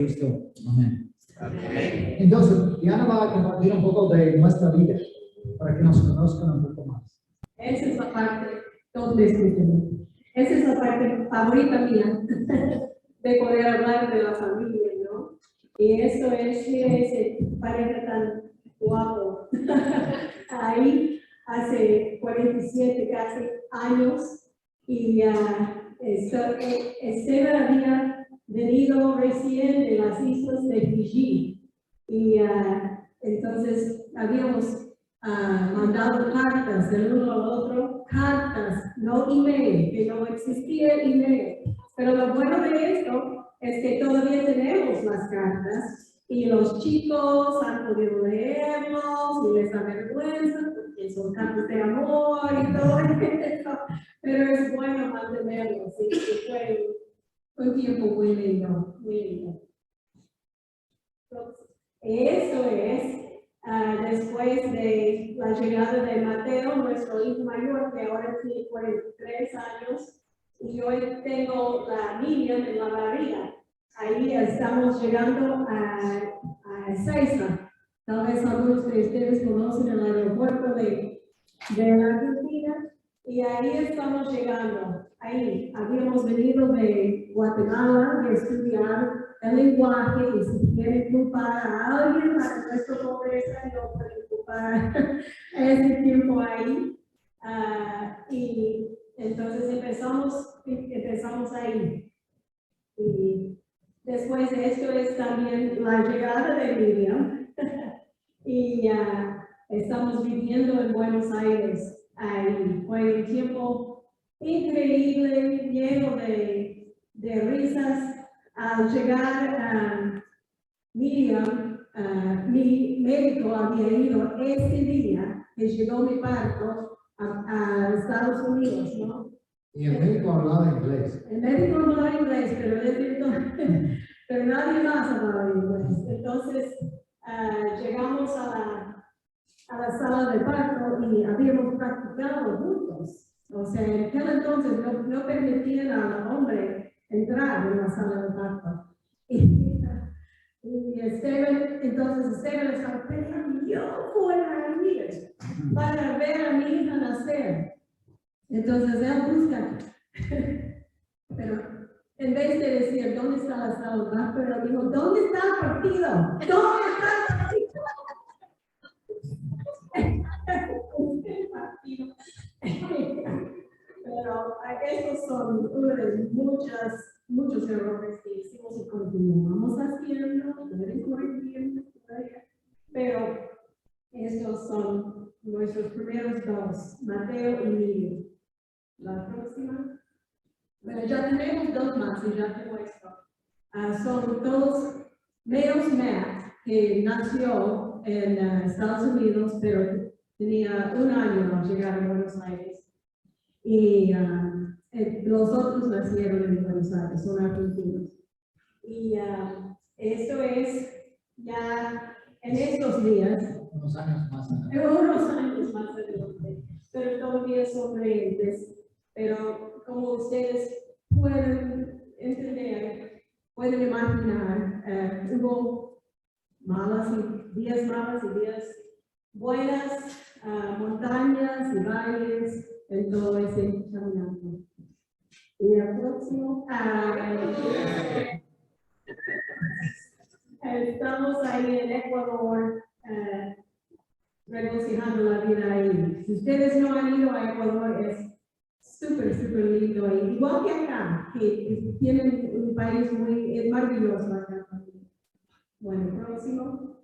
Cristo. Amén. Amén. Entonces, Diana va a compartir un poco de nuestra vida para que nos conozcan un poco más. Esa es la parte, todos me escuchan. Esa es la parte favorita mía de poder hablar de la familia, ¿no? Y eso es que ese pareja tan guapo ahí hace 47 casi años y Esteban había venido recién de las islas de Fiji y entonces habíamos mandado cartas del uno al otro, cartas, no email, que no existía email. Pero lo bueno de esto es que todavía tenemos las cartas y los chicos han podido leerlos y les da vergüenza porque son cartas de amor y todo eso. Pero es bueno mantenerlos, sí, fue un tiempo muy lindo, muy lindo. Entonces, eso es. Después de la llegada de Mateo, nuestro hijo mayor, que ahora tiene 43 años, y hoy tengo la niña en la barriga. Ahí estamos llegando a Ezeiza. Tal vez algunos de ustedes conocen el aeropuerto de la Argentina, y ahí estamos llegando. Ahí habíamos venido de Guatemala de estudiar el lenguaje, y si quiere culpar a alguien para nuestra pobreza, no puede culpar ese tiempo ahí. Y entonces empezamos ahí. Y después de esto es también la llegada de Miriam. Y estamos viviendo en Buenos Aires. Ahí fue un tiempo increíble, lleno de risas. Al llegar Miriam, mi médico había ido este día que llegó mi parto a Estados Unidos, ¿no? Y el médico hablaba inglés. El médico hablaba inglés, pero nadie más hablaba inglés. Entonces llegamos a la sala de parto y habíamos practicado juntos. O sea, en aquel entonces no permitían al hombre entrar en la sala de parto. Y entonces Esteban estaba pensando, yo voy a ir para ver a mi hija nacer. Entonces él busca, pero en vez de decir, ¿dónde está la sala de parto? Él dijo, ¿dónde está el partido? ¿Dónde está el partido? Pero estos son uno de muchos errores que hicimos y continuamos haciendo, pueden corregir todavía, pero estos son nuestros primeros dos, Mateo y Miriam. La próxima. Bueno, ya tenemos dos más y ya tengo esto. Son todos menos Matt, que nació en Estados Unidos, pero tenía 1 año al llegar a Buenos Aires. Y los otros nacieron en Buenos Aires, son argentinos. Y esto es ya en estos días. Unos años más adelante. Unos años más adelante. Pero todavía son creyentes. Pero como ustedes pueden entender, pueden imaginar, hubo días malas y días buenas, montañas y valles en todo ese caminante. Y el próximo, estamos ahí en Ecuador, regocijando la vida ahí. Si ustedes no han ido a Ecuador, es súper lindo ahí. Igual que acá, que tienen un país muy maravilloso acá también. Bueno, próximo.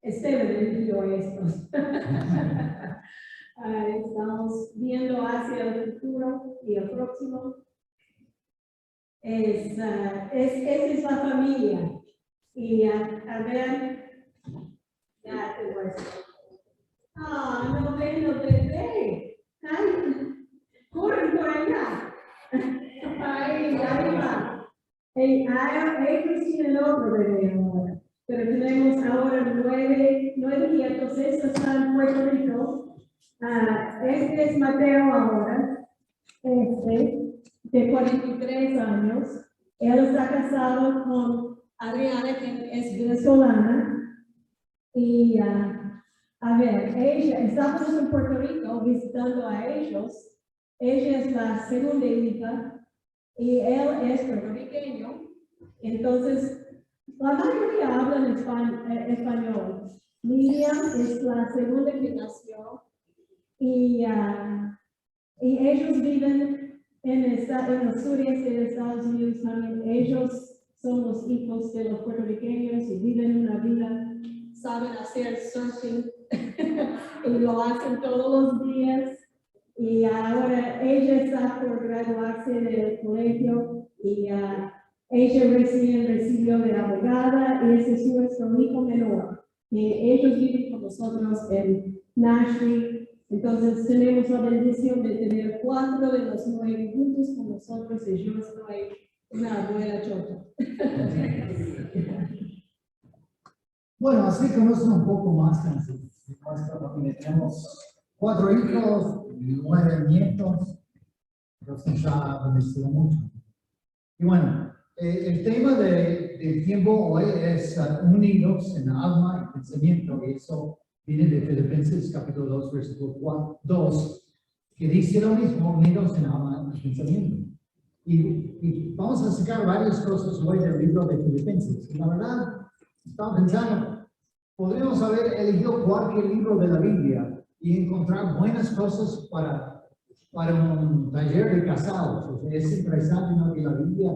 Esteban envió estos. Estamos viendo hacia el futuro y el próximo. Esa es la familia. Y a ver, ya te voy a decir. No ven los bebés. Ay, corren por allá. Ahí va. Ellos tienen otro bebé ahora. Pero tenemos ahora 9 nietos. Estos están en Puerto Rico. Este es Mateo ahora. De 43 años. Él está casado con Adriana, que es venezolana. Y a ver, estamos en Puerto Rico visitando a ellos. Ella es la segunda hija y él es puertorriqueño. Entonces, la mayoría hablan español. Miriam es la segunda que nació y ellos viven en el sureste de Estados Unidos también. Ellos son los hijos de los puertorriqueños y viven una vida, saben hacer surfing y lo hacen todos los días. Y ahora ella está por graduarse del colegio y ella recién recibió de abogada y ese es nuestro hijo menor. Ellos viven con nosotros en Nashville. Entonces tenemos la bendición de tener 4 de los 9 juntos con nosotros y yo soy una abuela chota. Bueno, así conocen un poco más de nuestra familia. Tenemos 4 hijos, 9 nietos. Dios nos ha bendecido mucho. Y bueno, el tema del tiempo hoy es unidos en alma y pensamiento. Y eso viene de Filipenses capítulo 2, versículo 2, que dice lo mismo, unidos en alma y pensamiento. Y vamos a sacar varias cosas hoy del libro de Filipenses. Y la verdad, estaba pensando, podríamos haber elegido cualquier libro de la Biblia y encontrar buenas cosas para un taller de casados. O sea, es interesante, ¿no?, que la Biblia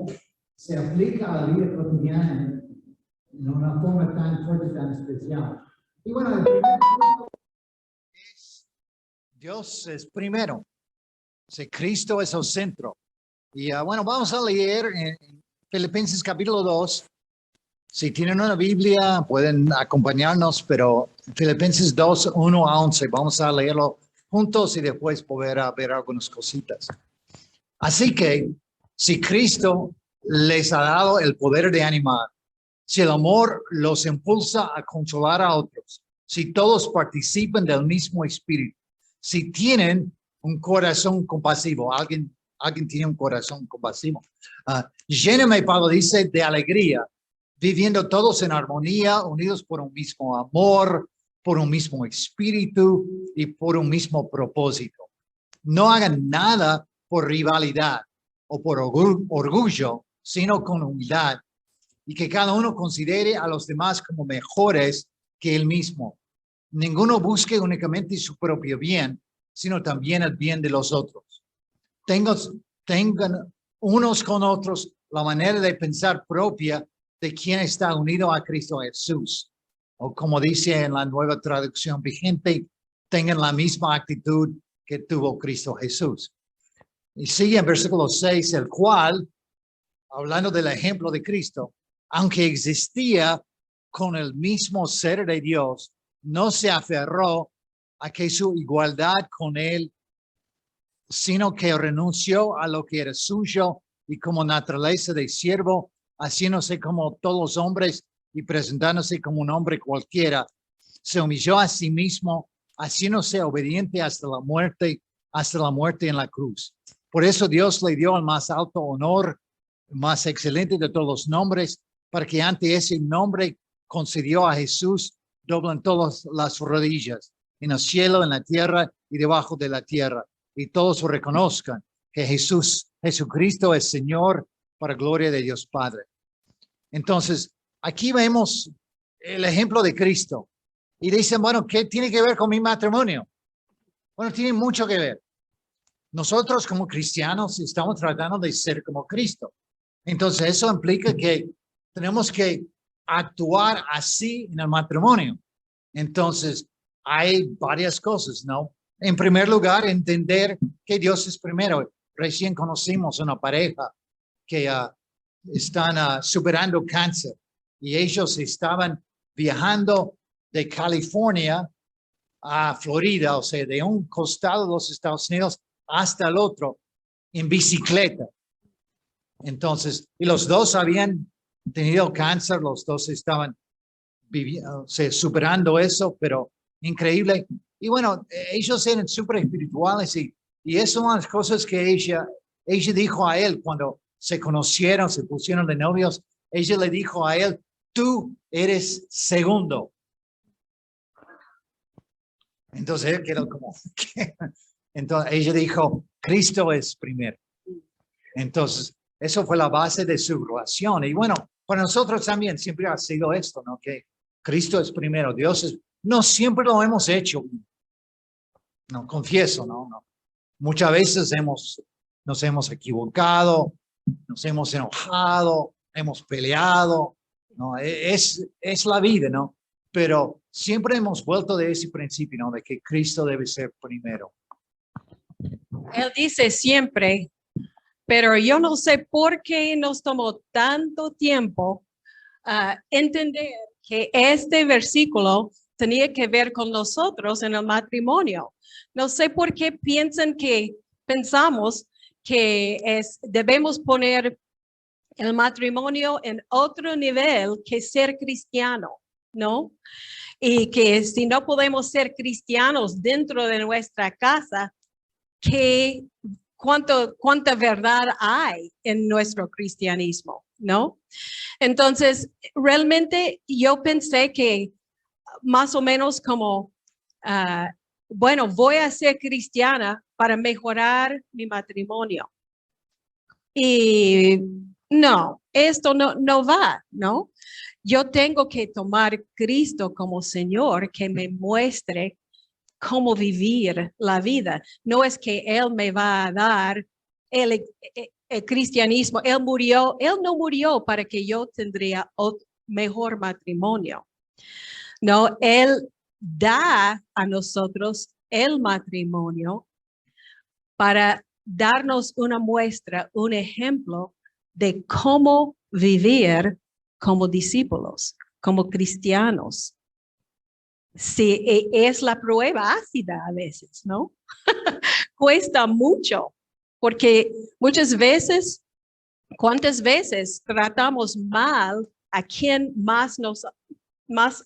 se aplica a la vida cotidiana en una forma tan fuerte, tan especial. Y bueno, el primer punto es Dios es primero. O sea, Cristo es el centro. Y bueno, vamos a leer en Filipenses capítulo 2. Si tienen una Biblia, pueden acompañarnos, pero Filipenses 2, 1 a 11, vamos a leerlo juntos y después poder ver algunas cositas. Así que, si Cristo les ha dado el poder de animar, si el amor los impulsa a consolar a otros, si todos participan del mismo espíritu, si tienen un corazón compasivo, alguien tiene un corazón compasivo, lléneme, Pablo dice, de alegría, viviendo todos en armonía, unidos por un mismo amor, por un mismo espíritu y por un mismo propósito. No hagan nada por rivalidad o por orgullo, sino con humildad, y que cada uno considere a los demás como mejores que él mismo. Ninguno busque únicamente su propio bien, sino también el bien de los otros. Tengan unos con otros la manera de pensar propia de quien está unido a Cristo Jesús. O como dice en la nueva traducción vigente, tengan la misma actitud que tuvo Cristo Jesús. Y sigue en versículo 6, el cual, hablando del ejemplo de Cristo, aunque existía con el mismo ser de Dios, no se aferró a que su igualdad con él, sino que renunció a lo que era suyo y como naturaleza de siervo, haciéndose como todos los hombres y presentándose como un hombre cualquiera, se humilló a sí mismo, haciéndose obediente hasta la muerte en la cruz. Por eso Dios le dio el más alto honor, más excelente de todos los nombres, para que ante ese nombre concedió a Jesús, doblan todas las rodillas, en el cielo, en la tierra y debajo de la tierra, y todos reconozcan que Jesucristo es Señor, para gloria de Dios Padre. Entonces, aquí vemos el ejemplo de Cristo. Y dicen, bueno, ¿qué tiene que ver con mi matrimonio? Bueno, tiene mucho que ver. Nosotros como cristianos estamos tratando de ser como Cristo. Entonces, eso implica que tenemos que actuar así en el matrimonio. Entonces, hay varias cosas, ¿no? En primer lugar, entender que Dios es primero. Recién conocimos una pareja que están superando cáncer y ellos estaban viajando de California a Florida, o sea, de un costado de los Estados Unidos hasta el otro en bicicleta. Entonces, y los dos habían tenido cáncer, los dos estaban superando eso, pero increíble. Y bueno, ellos eran súper espirituales y eso son las cosas que ella dijo a él cuando se conocieron, se pusieron de novios, ella le dijo a él, tú eres segundo. Entonces él quedó como, ¿qué? Entonces ella dijo, Cristo es primero. Entonces, eso fue la base de su relación. Y bueno, para nosotros también siempre ha sido esto, ¿no? Que Cristo es primero, Dios es... No siempre lo hemos hecho. No, confieso, ¿no? Muchas veces nos hemos equivocado, nos hemos enojado, hemos peleado, ¿no? Es la vida, ¿no? Pero siempre hemos vuelto de ese principio, ¿no? De que Cristo debe ser primero. Él dice siempre, pero yo no sé por qué nos tomó tanto tiempo entender que este versículo tenía que ver con nosotros en el matrimonio. No sé por qué pensamos que debemos poner el matrimonio en otro nivel que ser cristiano, ¿no? Y que si no podemos ser cristianos dentro de nuestra casa, cuánta verdad hay en nuestro cristianismo, ¿no? Entonces, realmente yo pensé que más o menos como, bueno, voy a ser cristiana para mejorar mi matrimonio. Y no, esto no va, ¿no? Yo tengo que tomar Cristo como Señor que me muestre cómo vivir la vida. No es que Él me va a dar el cristianismo. Él no murió para que yo tendría otro mejor matrimonio. No, Él da a nosotros el matrimonio para darnos una muestra, un ejemplo de cómo vivir como discípulos, como cristianos. Sí, es la prueba ácida a veces, ¿no? Cuesta mucho, porque muchas veces, ¿cuántas veces tratamos mal a quien más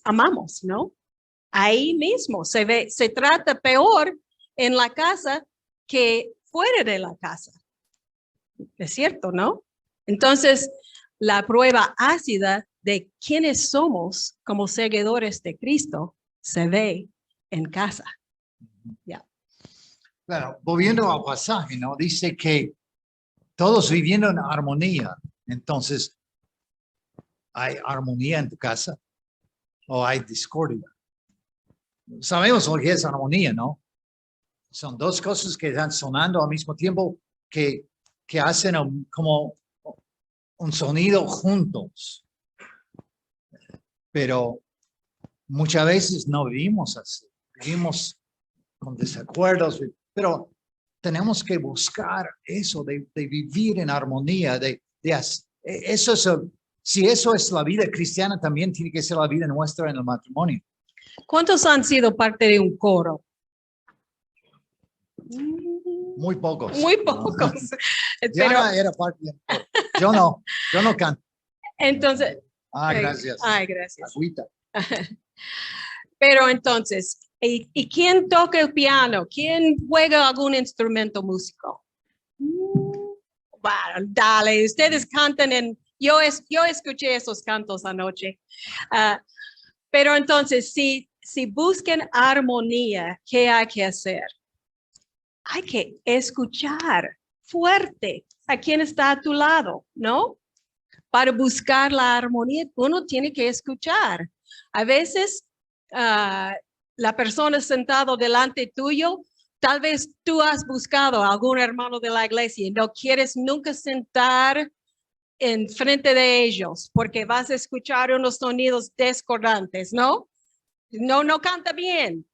amamos, ¿no? Ahí mismo se trata peor en la casa que fuera de la casa. Es cierto, ¿no? Entonces, la prueba ácida de quiénes somos como seguidores de Cristo se ve en casa. Yeah. Claro, volviendo al pasaje, ¿no? Dice que todos viviendo en armonía. Entonces, ¿hay armonía en tu casa? ¿O hay discordia? Sabemos lo que es armonía, ¿no? Son dos cosas que están sonando al mismo tiempo que hacen como un sonido juntos. Pero muchas veces no vivimos así. Vivimos con desacuerdos, pero tenemos que buscar eso de vivir en armonía, si eso es la vida cristiana, también tiene que ser la vida nuestra en el matrimonio. ¿Cuántos han sido parte de un coro? Muy pocos. Muy pocos. Pero, Diana era parte del coro. Yo no canto. Entonces. Gracias. Ay, gracias. Agüita. Pero entonces, ¿y quién toca el piano? ¿Quién juega algún instrumento musical? Bueno, dale, ustedes cantan yo escuché esos cantos anoche. Pero entonces, si buscan armonía, ¿qué hay que hacer? Hay que escuchar fuerte a quien está a tu lado, ¿no? Para buscar la armonía, uno tiene que escuchar. A veces, la persona sentada delante tuyo, tal vez tú has buscado a algún hermano de la iglesia y no quieres nunca sentar en frente de ellos porque vas a escuchar unos sonidos discordantes, ¿no? No canta bien.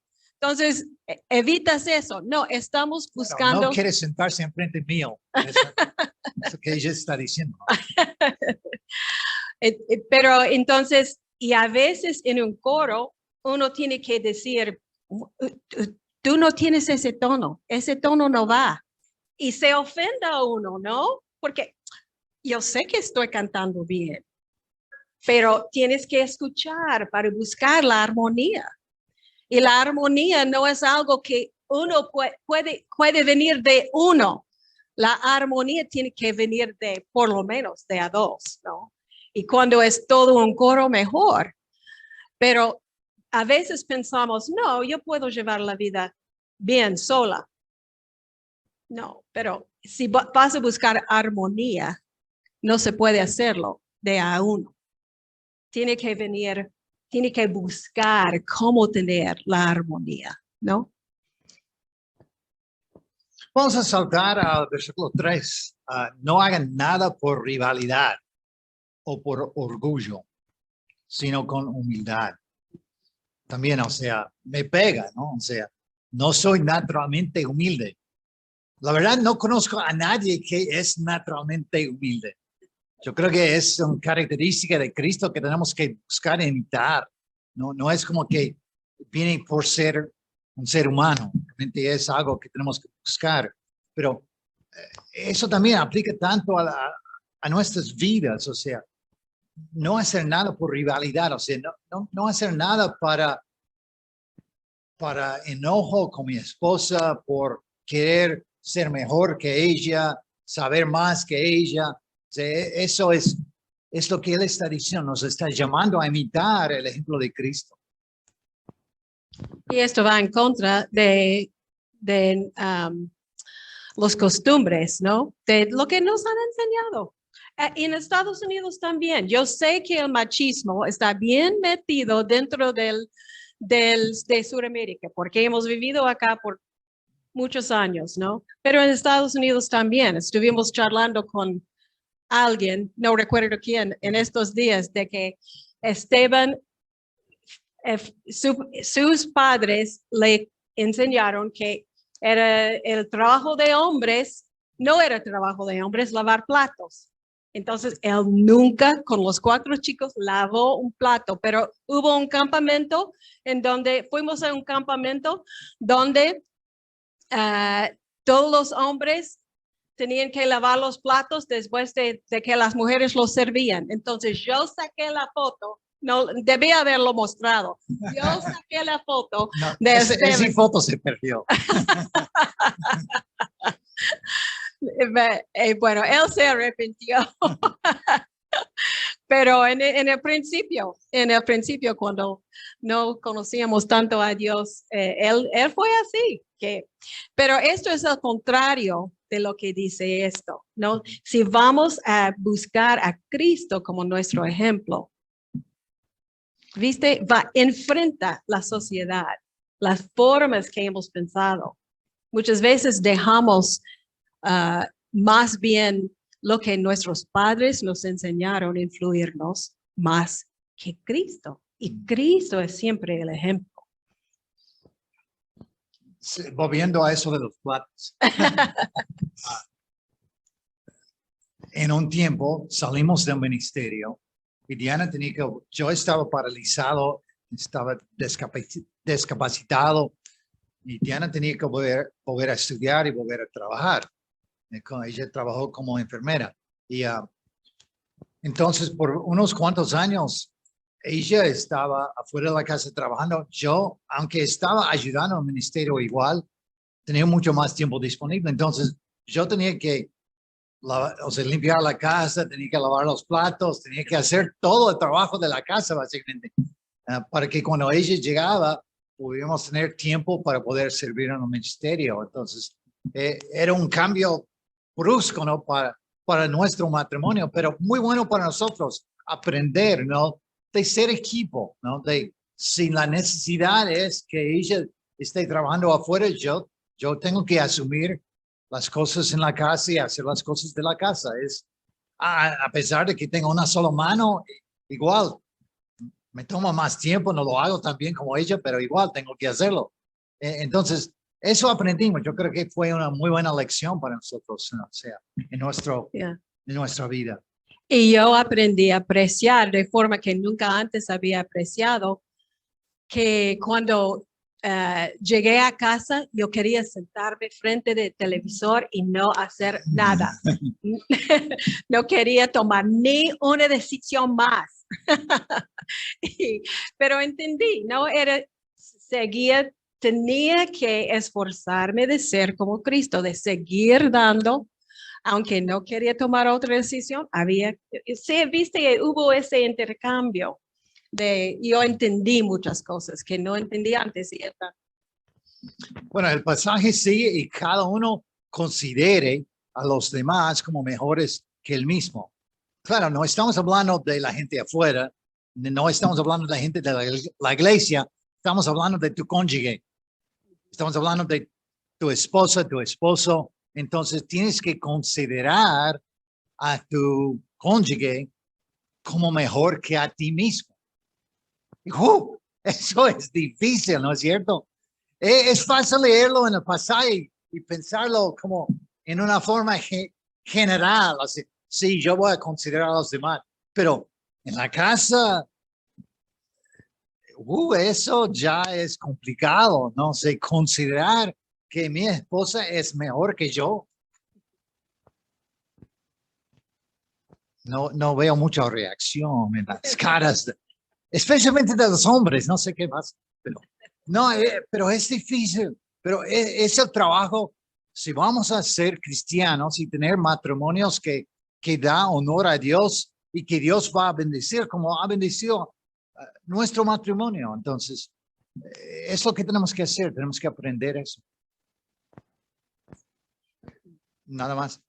Entonces, evitas eso. No, estamos buscando. No quiere sentarse enfrente mío. Eso que ella está diciendo. Pero entonces, y a veces en un coro, uno tiene que decir, tú no tienes ese tono no va. Y se ofenda a uno, ¿no? Porque yo sé que estoy cantando bien, pero tienes que escuchar para buscar la armonía. Y la armonía no es algo que uno puede venir de uno. La armonía tiene que venir de, por lo menos, de a dos, ¿no? Y cuando es todo un coro, mejor. Pero a veces pensamos, no, yo puedo llevar la vida bien sola. No, pero si vas a buscar armonía, no se puede hacerlo de a uno. Tiene que venir, tiene que buscar cómo tener la armonía, ¿no? Vamos a saltar al versículo 3. No hagan nada por rivalidad o por orgullo, sino con humildad. También, o sea, me pega, ¿no? O sea, no soy naturalmente humilde. La verdad, no conozco a nadie que es naturalmente humilde. Yo creo que es una característica de Cristo que tenemos que buscar imitar. No es como que viene por ser un ser humano. Realmente es algo que tenemos que buscar. Pero eso también aplica tanto a nuestras vidas. O sea, no hacer nada por rivalidad. O sea, no hacer nada para enojo con mi esposa, por querer ser mejor que ella, saber más que ella. O sea, eso es lo que él está diciendo. Nos está llamando a imitar el ejemplo de Cristo. Y esto va en contra de los costumbres, ¿no? De lo que nos han enseñado. En Estados Unidos también. Yo sé que el machismo está bien metido dentro de Sudamérica, porque hemos vivido acá por muchos años, ¿no? Pero en Estados Unidos también. Estuvimos charlando con alguien, no recuerdo quién, en estos días, de que Esteban, sus padres le enseñaron que era el trabajo de hombres, no era trabajo de hombres lavar platos. Entonces, él nunca con los 4 chicos lavó un plato, pero hubo un campamento fuimos a un campamento donde todos los hombres tenían que lavar los platos después de que las mujeres los servían. Entonces, yo saqué la foto. No, debía haberlo mostrado. Yo saqué la foto de Esa foto se perdió. Bueno, él se arrepintió. Pero en el principio, cuando no conocíamos tanto a Dios, él fue así. Pero esto es al contrario de lo que dice esto, ¿no? Si vamos a buscar a Cristo como nuestro ejemplo, ¿viste? Enfrenta la sociedad, las formas que hemos pensado. Muchas veces dejamos más bien lo que nuestros padres nos enseñaron a influirnos más que Cristo. Y Cristo es siempre el ejemplo. Sí, volviendo a eso de los platos. En un tiempo salimos del ministerio y Diana yo estaba paralizado, estaba discapacitado y Diana tenía que volver a estudiar y volver a trabajar. Ella trabajó como enfermera y entonces por unos cuantos años ella estaba afuera de la casa trabajando. Yo, aunque estaba ayudando al ministerio igual, tenía mucho más tiempo disponible. Entonces yo tenía que limpiar la casa, tenía que lavar los platos, tenía que hacer todo el trabajo de la casa básicamente para que cuando ella llegaba pudiéramos tener tiempo para poder servir en el ministerio. Entonces era un cambio brusco, ¿no? Para nuestro matrimonio, pero muy bueno para nosotros aprender, ¿no? De ser equipo, ¿no? Si la necesidad es que ella esté trabajando afuera, yo tengo que asumir las cosas en la casa y hacer las cosas de la casa. A pesar de que tengo una sola mano, igual me toma más tiempo, no lo hago tan bien como ella, pero igual tengo que hacerlo. Entonces, eso aprendimos. Yo creo que fue una muy buena lección para nosotros, ¿no? O sea, en nuestra vida. Y yo aprendí a apreciar de forma que nunca antes había apreciado, que cuando llegué a casa, yo quería sentarme frente del televisor y no hacer nada. No quería tomar ni una decisión más. Pero entendí, ¿no? Tenía que esforzarme de ser como Cristo, de seguir dando aunque no quería tomar otra decisión, sí, viste, hubo ese intercambio yo entendí muchas cosas que no entendía antes, ¿cierto? Bueno, el pasaje sigue y cada uno considere a los demás como mejores que él mismo. Claro, no estamos hablando de la gente afuera, no estamos hablando de la gente de la iglesia, estamos hablando de tu cónyuge, estamos hablando de tu esposa, tu esposo. Entonces tienes que considerar a tu cónyuge como mejor que a ti mismo. Eso es difícil, ¿no es cierto? Es fácil leerlo en el pasaje y pensarlo como en una forma general. Así, sí, yo voy a considerar a los demás, pero en la casa, eso ya es complicado, no sé, considerar que mi esposa es mejor que yo. No veo mucha reacción en las caras, especialmente de los hombres, no sé qué más, pero no, pero es difícil, pero es el trabajo. Si vamos a ser cristianos y tener matrimonios que da honor a Dios y que Dios va a bendecir como ha bendecido nuestro matrimonio, entonces es lo que tenemos que hacer, tenemos que aprender eso. Nada más.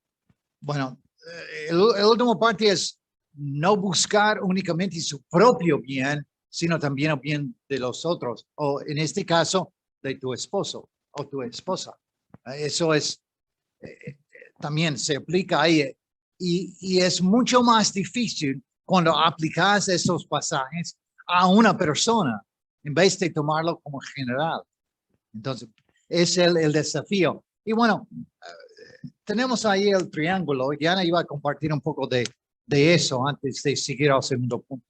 Bueno, el último parte es no buscar únicamente su propio bien, sino también el bien de los otros, o en este caso, de tu esposo o tu esposa. Eso es, también se aplica ahí, y es mucho más difícil cuando aplicas esos pasajes a una persona, en vez de tomarlo como general. Entonces, es el desafío. Y bueno, tenemos ahí el triángulo. Diana iba a compartir un poco de eso antes de seguir al segundo punto.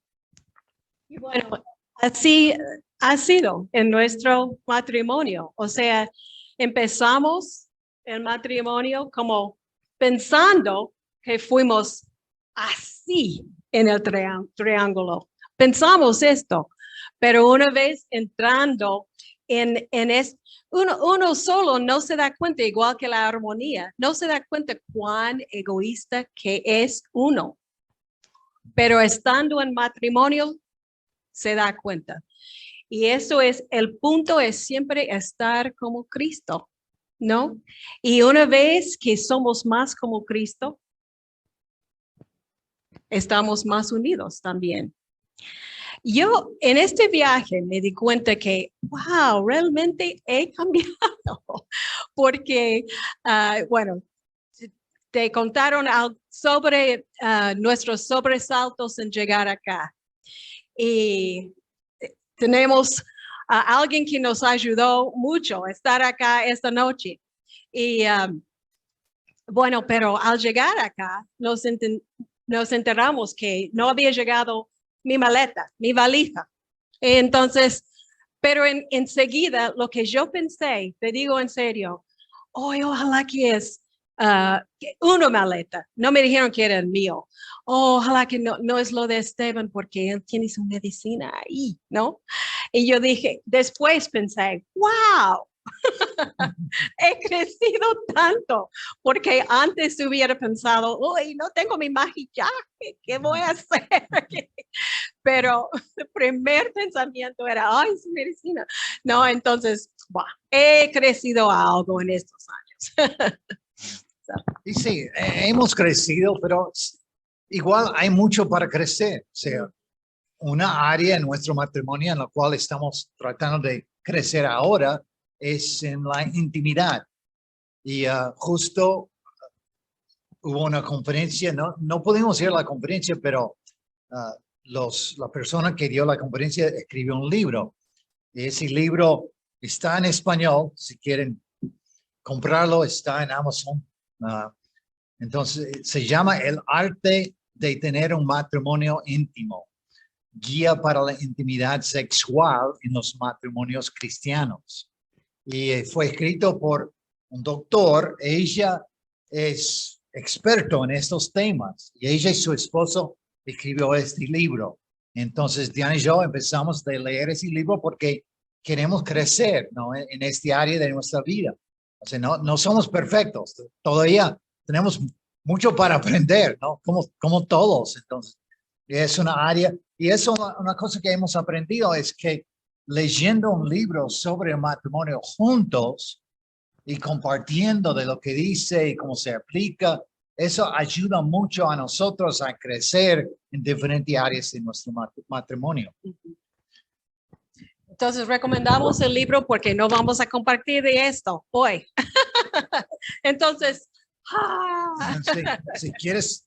Y bueno, así ha sido en nuestro matrimonio. O sea, empezamos el matrimonio como pensando que fuimos así en el triángulo. Pensamos esto, pero una vez entrando en esto, uno solo no se da cuenta, igual que la armonía, no se da cuenta cuán egoísta que es uno. Pero estando en matrimonio, se da cuenta. Y eso es, el punto es siempre estar como Cristo, ¿no? Y una vez que somos más como Cristo, estamos más unidos también. Yo en este viaje me di cuenta que, wow, realmente he cambiado, porque, bueno, te contaron sobre nuestros sobresaltos en llegar acá. Y tenemos a alguien que nos ayudó mucho a estar acá esta noche. Y bueno, pero al llegar acá nos enteramos que no había llegado mi maleta, mi valija. Entonces, pero enseguida lo que yo pensé, te digo en serio, ojalá que es una maleta. No me dijeron que era el mío. Ojalá que no es lo de Esteban porque él tiene su medicina ahí, ¿no? Y yo dije, después pensé, wow, he crecido tanto, porque antes hubiera pensado, uy, no tengo mi maquillaje, ¿qué voy a hacer? Pero el primer pensamiento era, ay, su medicina. No, entonces, wow, he crecido algo en estos años. Y sí, hemos crecido, pero igual hay mucho para crecer. O sea, una área en nuestro matrimonio en la cual estamos tratando de crecer ahora es en la intimidad. Y justo hubo una conferencia, no pudimos ir a la conferencia, pero la persona que dio la conferencia escribió un libro. Y ese libro está en español, si quieren comprarlo, está en Amazon. Entonces, se llama El arte de tener un matrimonio íntimo. Guía para la intimidad sexual en los matrimonios cristianos. Y fue escrito por un doctor. Ella es experto en estos temas. Y ella y su esposo escribió este libro. Entonces, Diana y yo empezamos a leer ese libro porque queremos crecer, ¿no? en este área de nuestra vida. O sea, no somos perfectos. Todavía tenemos mucho para aprender, ¿no? Como todos, entonces. Es una área, y eso una cosa que hemos aprendido es que leyendo un libro sobre el matrimonio juntos y compartiendo de lo que dice y cómo se aplica, eso ayuda mucho a nosotros a crecer en diferentes áreas de nuestro matrimonio. Entonces recomendamos el libro porque no vamos a compartir de esto hoy. Entonces, Si quieres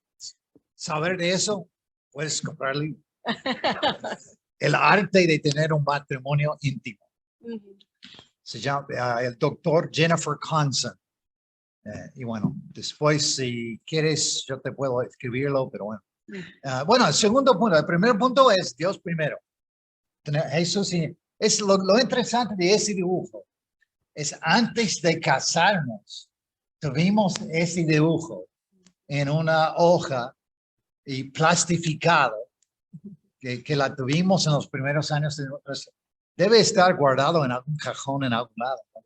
saber de eso, puedes comprar el libro. El arte de tener un matrimonio íntimo. Se llama el doctor Jennifer Conson. Y bueno, después si quieres yo te puedo escribirlo, pero bueno. Bueno, el segundo punto, el primer punto es Dios primero. Jesús, es lo interesante de ese dibujo. Es antes de casarnos, tuvimos ese dibujo en una hoja y plastificado, que la tuvimos en los primeros años de nuestras. Debe estar guardado en algún cajón en algún lado, ¿no?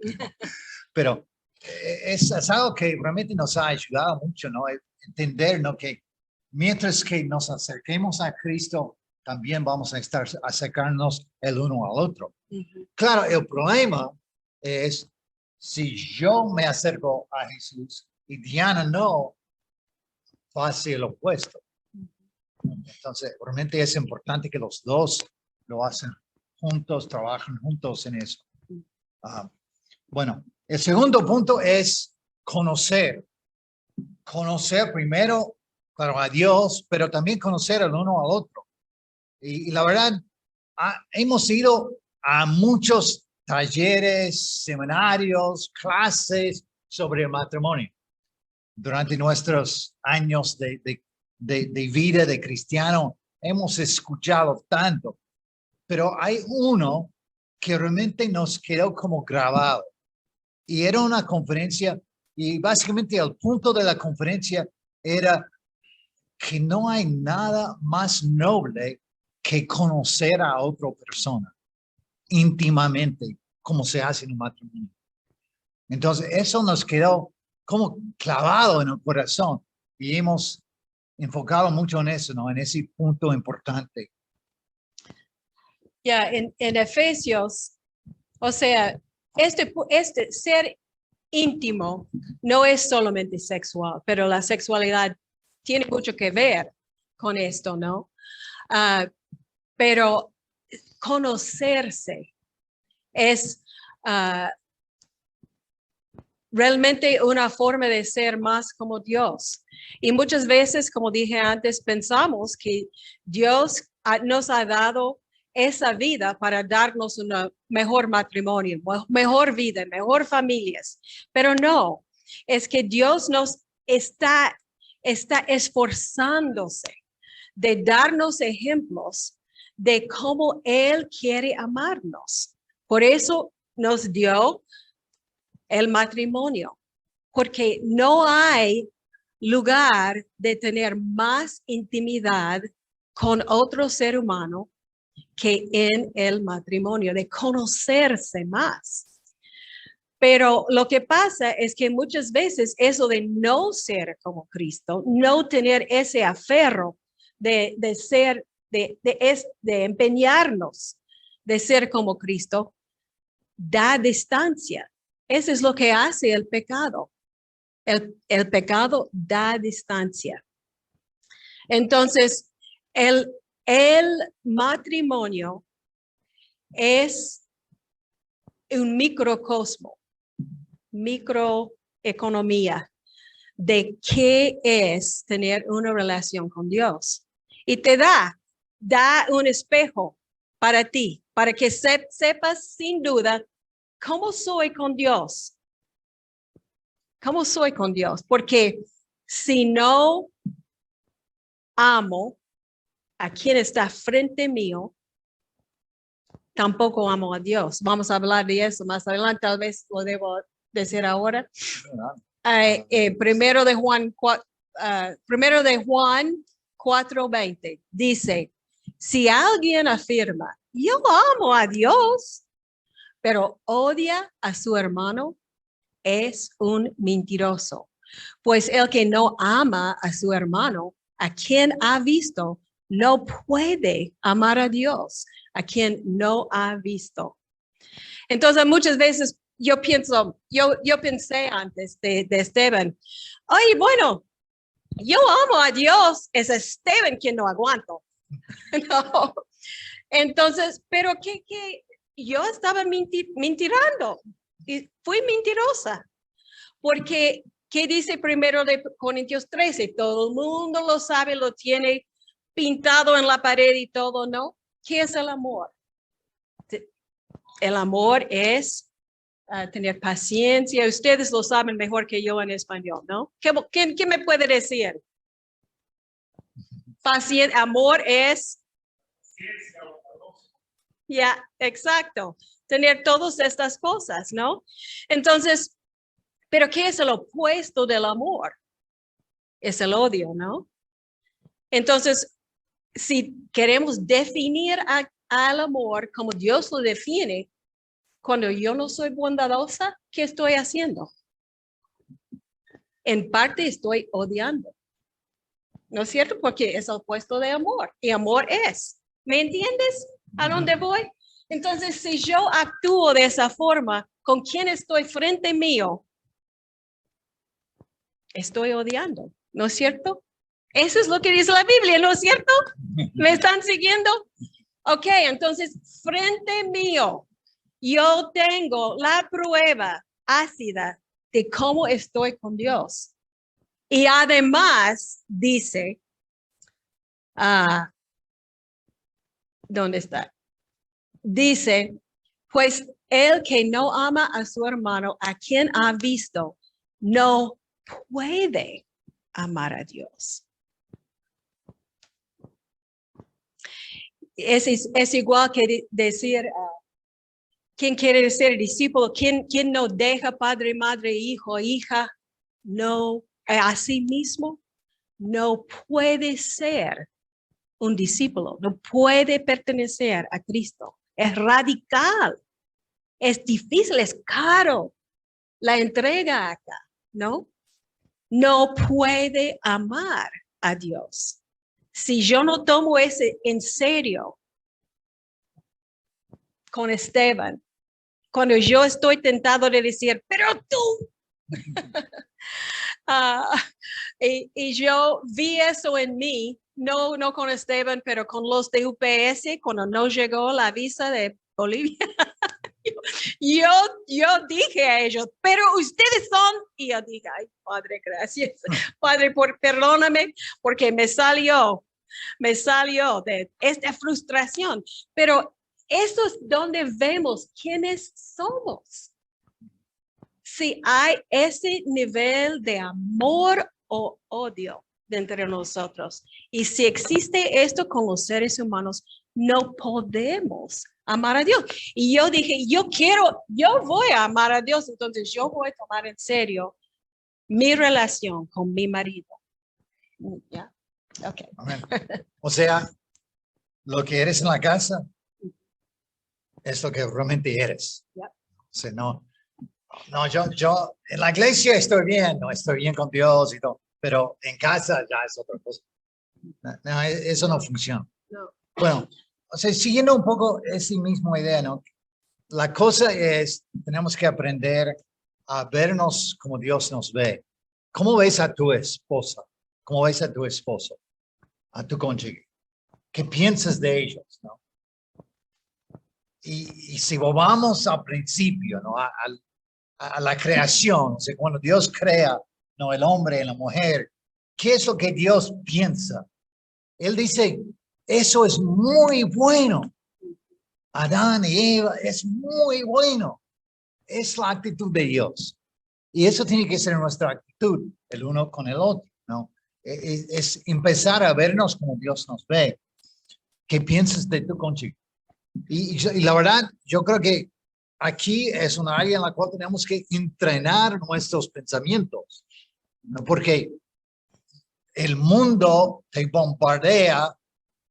Pero es algo que realmente nos ha ayudado mucho, ¿no? Entender, ¿no? Que mientras que nos acerquemos a Cristo, también vamos a estar acercarnos el uno al otro. Claro, el problema es si yo me acerco a Jesús y Diana no, va a ser lo opuesto. Entonces, realmente es importante que los dos lo hacen juntos, trabajan juntos en eso. Bueno, el segundo punto es conocer. Conocer primero, claro, a Dios, pero también conocer al uno al otro. Y la verdad, hemos ido a muchos talleres, seminarios, clases sobre el matrimonio durante nuestros años de vida de cristiano. Hemos escuchado tanto, pero hay uno que realmente nos quedó como grabado. Y era una conferencia, y básicamente el punto de la conferencia era que no hay nada más noble que conocer a otra persona íntimamente, como se hace en un matrimonio. Entonces, eso nos quedó como clavado en el corazón y hemos enfocado mucho en eso, ¿no? En ese punto importante. Ya, en Efesios, o sea, este ser íntimo no es solamente sexual, pero la sexualidad tiene mucho que ver con esto, ¿no? Pero conocerse es realmente una forma de ser más como Dios. Y muchas veces, como dije antes, pensamos que Dios nos ha dado esa vida para darnos un mejor matrimonio, mejor vida, mejor familias. Pero no, es que Dios nos está esforzándose de darnos ejemplos de cómo Él quiere amarnos. Por eso nos dio el matrimonio, porque no hay lugar de tener más intimidad con otro ser humano que en el matrimonio, de conocerse más. Pero lo que pasa es que muchas veces eso de no ser como Cristo, no tener ese aferro de ser, de empeñarnos de ser como Cristo, da distancia. Eso es lo que hace el pecado. El pecado da distancia. Entonces, el matrimonio es un microcosmo, microeconomía de qué es tener una relación con Dios. Y te da un espejo para ti, para que sepas sin duda cómo soy con Dios. ¿Cómo soy con Dios? Porque si no amo a quien está frente mío, tampoco amo a Dios. Vamos a hablar de eso más adelante, tal vez lo debo decir ahora. Primero de Juan 4:20 dice, si alguien afirma, yo amo a Dios, pero odia a su hermano, es un mentiroso. Pues el que no ama a su hermano, a quien ha visto, no puede amar a Dios, a quien no ha visto. Entonces, muchas veces yo pensé antes de Esteban, oye, bueno, yo amo a Dios, es Esteban quien no aguanto. No. Entonces, pero que yo estaba mintiendo y fui mentirosa, porque ¿qué dice primero de Corintios 13? Todo el mundo lo sabe, lo tiene pintado en la pared y todo, ¿no? ¿Qué es el amor? El amor es tener paciencia. Ustedes lo saben mejor que yo en español, ¿no? ¿Qué me puede decir? Paciencia, amor es... Ya, exacto. Tener todas estas cosas, ¿no? Entonces, ¿pero qué es el opuesto del amor? Es el odio, ¿no? Entonces, si queremos definir al amor como Dios lo define, cuando yo no soy bondadosa, ¿qué estoy haciendo? En parte estoy odiando. ¿No es cierto? Porque es el opuesto de amor. Y amor es. ¿Me entiendes a dónde voy? Entonces, si yo actúo de esa forma, ¿con quién estoy frente mío? Estoy odiando. ¿No es cierto? Eso es lo que dice la Biblia, ¿no es cierto? ¿Me están siguiendo? Ok, entonces, frente mío, yo tengo la prueba ácida de cómo estoy con Dios. Y además dice, ¿dónde está? Dice, pues el que no ama a su hermano, a quien ha visto, no puede amar a Dios. Es igual que decir, ¿quién quiere ser discípulo? ¿Quién no deja padre, madre, hijo, hija? No, a sí mismo no puede ser un discípulo, no puede pertenecer a Cristo. Es radical, es difícil, es caro la entrega acá, ¿no? No puede amar a Dios. Si yo no tomo ese en serio con Esteban, cuando yo estoy tentado de decir, pero tú, y yo vi eso en mí, no con Esteban, pero con los de UPS, cuando no llegó la visa de Bolivia. Yo dije a ellos, pero ustedes son, y yo dije, ay, Padre, gracias. Padre, perdóname, porque me salió de esta frustración. Pero eso es donde vemos quiénes somos. Si hay ese nivel de amor o odio entre nosotros. Y si existe esto con los seres humanos, no podemos amar a Dios. Y yo dije, yo voy a amar a Dios, entonces yo voy a tomar en serio mi relación con mi marido. ¿Ya? Ok. Amén. O sea, lo que eres en la casa es lo que realmente eres. Yep. O sea, no, yo en la iglesia estoy bien, no estoy bien con Dios y todo, pero en casa ya es otra cosa. No, eso no funciona. No. Bueno, o sea, siguiendo un poco esa misma idea, ¿no? La cosa es, tenemos que aprender a vernos como Dios nos ve. ¿Cómo ves a tu esposa? ¿Cómo ves a tu esposo? A tu cónyuge. ¿Qué piensas de ellos? ¿No? Y si volvamos al principio, ¿no? A la creación, o sea, cuando Dios crea, ¿no? El hombre y la mujer, ¿qué es lo que Dios piensa? Él dice, eso es muy bueno. Adán y Eva es muy bueno. Es la actitud de Dios. Y eso tiene que ser nuestra actitud, el uno con el otro, ¿no? Es empezar a vernos como Dios nos ve. ¿Qué piensas de tu cónyuge? Y la verdad, yo creo que aquí es una área en la cual tenemos que entrenar nuestros pensamientos, ¿no? Porque el mundo te bombardea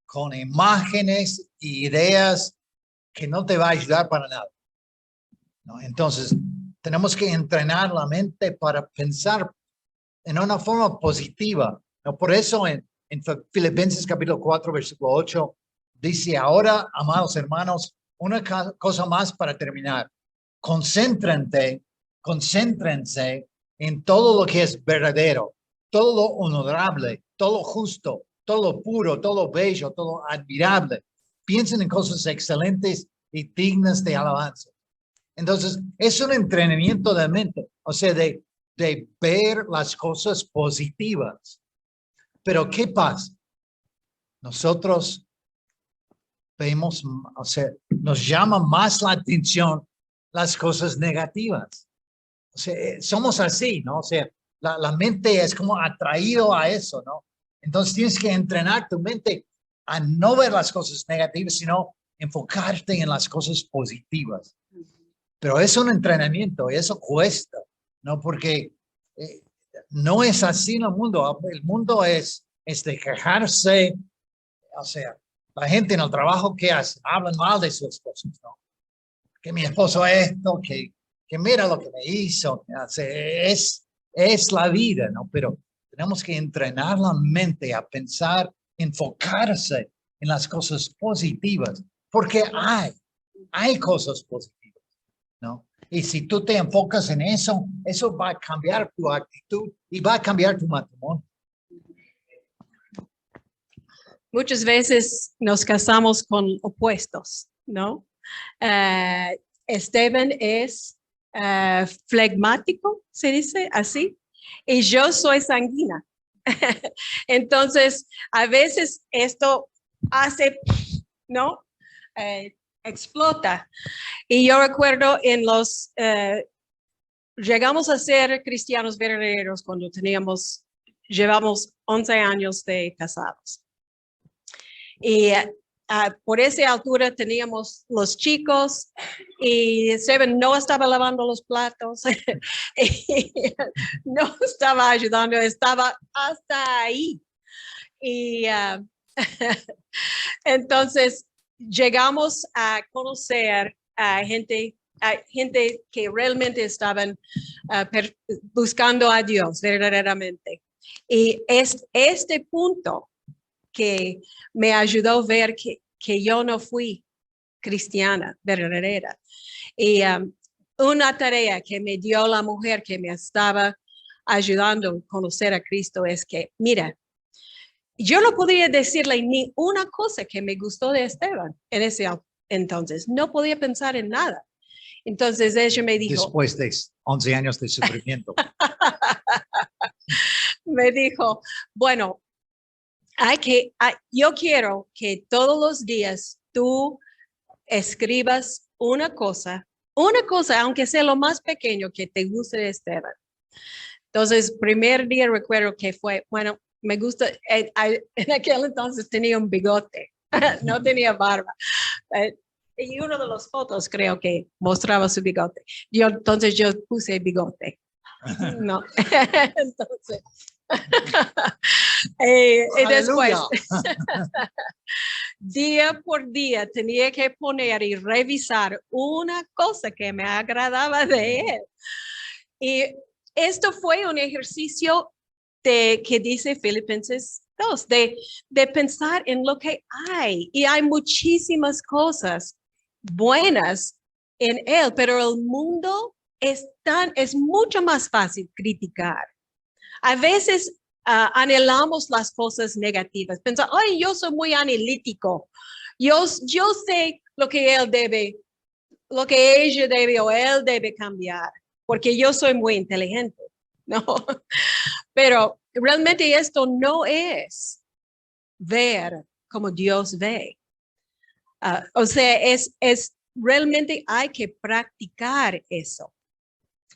con imágenes e ideas que no te va a ayudar para nada, ¿no? Entonces, tenemos que entrenar la mente para pensar en una forma positiva. ¿No? Por eso en Filipenses capítulo 4, versículo 8, dice, ahora, amados hermanos, una cosa más para terminar. Concéntrense en todo lo que es verdadero, todo lo honorable, todo lo justo, todo lo puro, todo lo bello, todo lo admirable. Piensen en cosas excelentes y dignas de alabanza. Entonces, es un entrenamiento de mente, o sea, de ver las cosas positivas. Pero ¿qué pasa? Nosotros vemos, o sea, nos llama más la atención las cosas negativas. O sea, somos así, ¿no? O sea, la mente es como atraído a eso, ¿no? Entonces tienes que entrenar tu mente a no ver las cosas negativas, sino enfocarte en las cosas positivas. Pero es un entrenamiento y eso cuesta, ¿no? Porque no es así en el mundo. El mundo es de quejarse, o sea, la gente en el trabajo, ¿qué hace? Hablan mal de sus cosas, ¿no? Que mi esposo esto, que mira lo que me hizo. O sea, es la vida, ¿no? Pero tenemos que entrenar la mente a pensar, enfocarse en las cosas positivas, porque hay cosas positivas, ¿no? Y si tú te enfocas en eso, eso va a cambiar tu actitud y va a cambiar tu matrimonio. Muchas veces nos casamos con opuestos, ¿no? Esteban es flegmático, se dice así, y yo soy sanguínea. Entonces, a veces esto hace, ¿no? Explota. Y yo recuerdo llegamos a ser cristianos verdaderos cuando llevamos 11 años de casados. Y por esa altura teníamos los chicos y Esteban no estaba lavando los platos, no estaba ayudando, estaba hasta ahí. Y entonces llegamos a conocer a gente que realmente estaban buscando a Dios verdaderamente. Y es este punto que me ayudó a ver que yo no fui cristiana verdadera. Y una tarea que me dio la mujer que me estaba ayudando a conocer a Cristo es que, mira, yo no podía decirle ni una cosa que me gustó de Esteban en ese entonces. No podía pensar en nada. Entonces ella me dijo... Después de 11 años de sufrimiento. Me dijo, bueno, yo quiero que todos los días tú escribas una cosa, aunque sea lo más pequeño que te guste de Esteban. Entonces, primer día recuerdo que fue, bueno, me gusta, en aquel entonces tenía un bigote, no tenía barba. Y uno de las fotos creo que mostraba su bigote. Entonces yo puse bigote. No, entonces... y después, día por día, tenía que poner y revisar una cosa que me agradaba de él. Y esto fue un ejercicio que dice Filipenses 2, de pensar en lo que hay. Y hay muchísimas cosas buenas en él, pero el mundo es mucho más fácil criticar. A veces anhelamos las cosas negativas. Pensamos, ay, yo soy muy analítico. Yo sé lo que lo que ella debe o él debe cambiar, porque yo soy muy inteligente, ¿no? Pero realmente esto no es ver como Dios ve. O sea, realmente hay que practicar eso.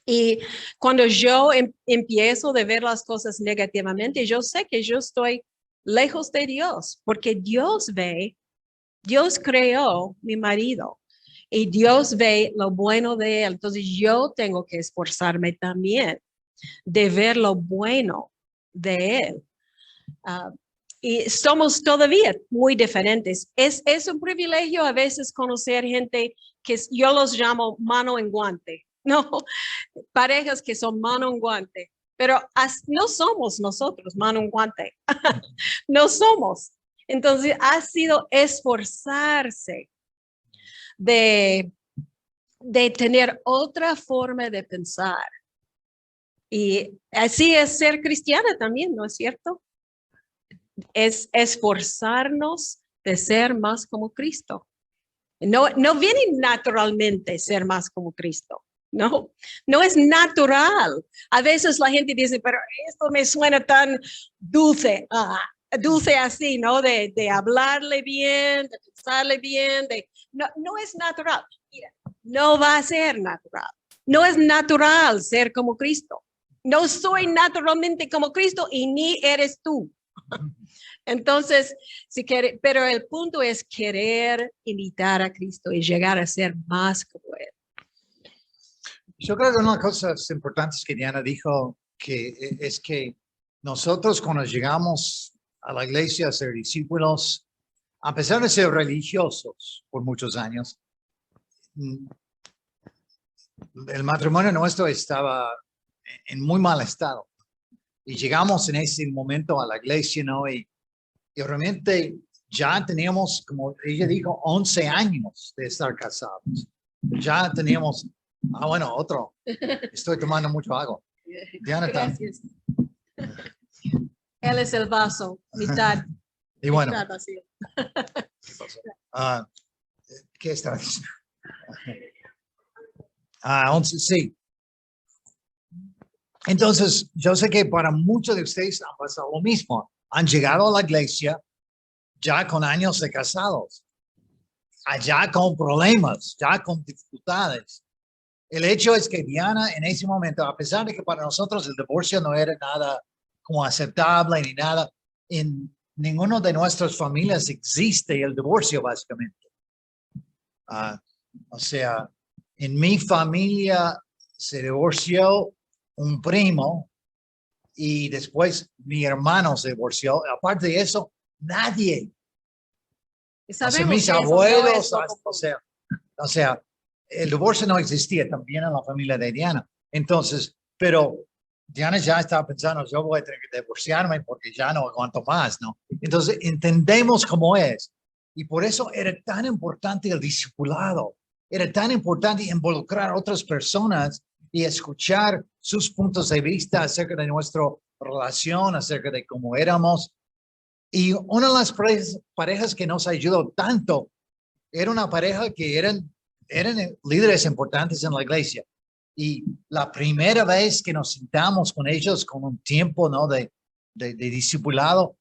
Y cuando yo empiezo a ver las cosas negativamente, yo sé que yo estoy lejos de Dios, porque Dios creó mi marido y Dios ve lo bueno de él. Entonces yo tengo que esforzarme también de ver lo bueno de él. Y somos todavía muy diferentes. Es un privilegio a veces conocer gente que yo los llamo mano en guante. No, parejas que son mano en guante. pero no somos nosotros, mano en guante. No somos. Entonces, ha sido esforzarse de tener otra forma de pensar. Y así es ser cristiana también, ¿no es cierto? Es esforzarnos de ser más como Cristo. No viene naturalmente ser más como Cristo. No es natural. A veces la gente dice, pero esto me suena tan dulce, dulce así, ¿no? De hablarle bien, de pensarle bien, no es natural. Mira, no va a ser natural. No es natural ser como Cristo. No soy naturalmente como Cristo y ni eres tú. Entonces, pero el punto es querer imitar a Cristo y llegar a ser más como Él. Yo creo que una de las cosas importantes que Diana dijo es que nosotros cuando llegamos a la iglesia a ser discípulos, a pesar de ser religiosos por muchos años, el matrimonio nuestro estaba en muy mal estado. Y llegamos en ese momento a la iglesia, ¿no? Y realmente ya teníamos, como ella dijo, 11 años de estar casados. Ya teníamos, bueno, otro. Estoy tomando mucho agua. Diana también. Gracias. Él es el vaso, mitad. Y bueno, mitad vacío. ¿Qué está diciendo? 11, sí. Entonces, yo sé que para muchos de ustedes han pasado lo mismo. Han llegado a la iglesia ya con años de casados, allá con problemas, ya con dificultades. El hecho es que Diana en ese momento, a pesar de que para nosotros el divorcio no era nada como aceptable ni nada, en ninguna de nuestras familias existe el divorcio básicamente. O sea, en mi familia se divorció un primo y después mi hermano se divorció. Aparte de eso, nadie. O sea, mis abuelos, o sea, el divorcio no existía también en la familia de Diana. Entonces, pero Diana ya estaba pensando, yo voy a tener que divorciarme porque ya no aguanto más, ¿no? Entonces, entendemos cómo es. Y por eso era tan importante el discipulado. Era tan importante involucrar a otras personas y escuchar sus puntos de vista acerca de nuestra relación, acerca de cómo éramos. Y una de las parejas que nos ayudó tanto era una pareja que eran líderes importantes en la iglesia. Y la primera vez que nos sentamos con ellos con un tiempo, ¿no? de discipulado,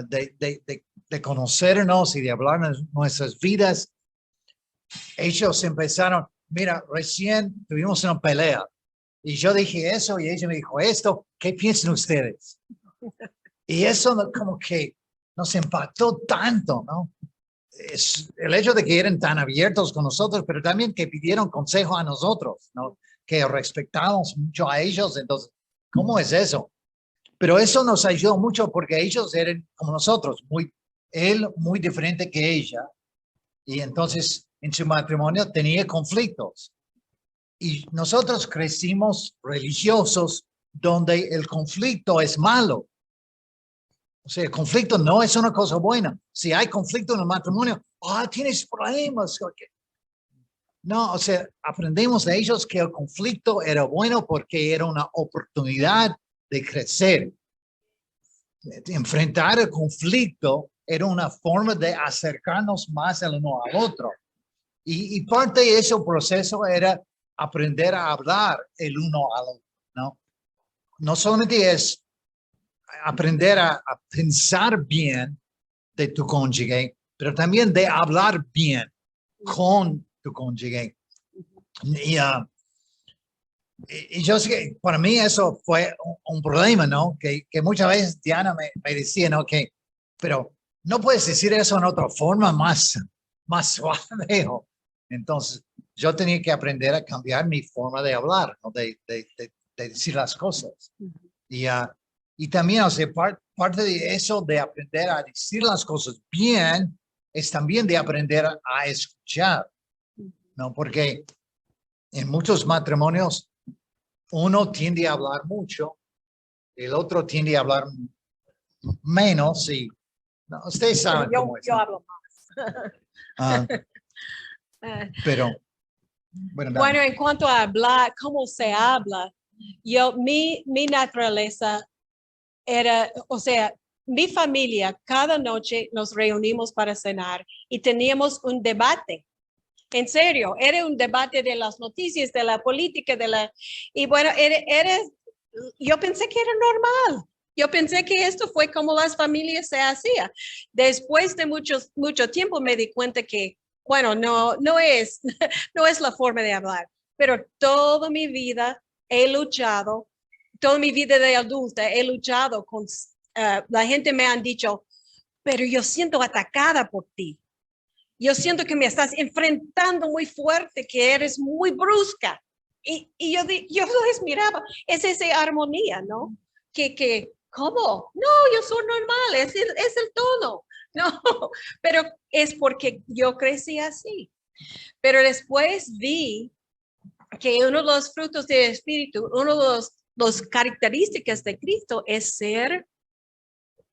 de conocernos y de hablar de nuestras vidas, ellos empezaron, mira, recién tuvimos una pelea. Y yo dije eso y ella me dijo esto, ¿qué piensan ustedes? Y eso como que nos impactó tanto, ¿no? Es el hecho de que eran tan abiertos con nosotros, pero también que pidieron consejo a nosotros, ¿no? Que respetamos mucho a ellos. Entonces, ¿cómo es eso? Pero eso nos ayudó mucho porque ellos eran como nosotros, él muy diferente que ella. Y entonces en su matrimonio tenía conflictos. Y nosotros crecimos religiosos donde el conflicto es malo. O sea, el conflicto no es una cosa buena. Si hay conflicto en el matrimonio, tienes problemas. No, o sea, aprendemos de ellos que el conflicto era bueno porque era una oportunidad de crecer. Enfrentar el conflicto era una forma de acercarnos más el uno al otro. Y parte de ese proceso era aprender a hablar el uno al otro, ¿no? No solamente es aprender a pensar bien de tu cónyuge, pero también de hablar bien con tu cónyuge. Y yo sé que para mí eso fue un problema, ¿no? Que muchas veces Diana me decía, ¿no? Pero no puedes decir eso en otra forma más suave. Entonces, yo tenía que aprender a cambiar mi forma de hablar, ¿no? de decir las cosas. Y también, o sea, parte de eso de aprender a decir las cosas bien es también de aprender a escuchar, ¿no? Porque en muchos matrimonios uno tiende a hablar mucho el otro tiende a hablar menos y no, ustedes saben cómo es. Yo ¿no? hablo más. Ah, Eh, pero, bueno, dame. Bueno, en cuanto a hablar, cómo se habla, mi naturaleza era, o sea, mi familia, cada noche nos reunimos para cenar y teníamos un debate. En serio, era un debate de las noticias, de la política, y bueno, yo pensé que era normal. Yo pensé que esto fue como las familias se hacían. Después de mucho tiempo me di cuenta que, bueno, no es la forma de hablar, pero toda mi vida he luchado, toda mi vida de adulta he luchado con, la gente me han dicho, pero yo siento atacada por ti. Yo siento que me estás enfrentando muy fuerte, que eres muy brusca. Y yo les miraba, es esa armonía, ¿no? ¿Cómo? No, yo soy normal, es el tono. No, pero es porque yo crecí así. Pero después vi que uno de los frutos del Espíritu, uno de las características de Cristo es ser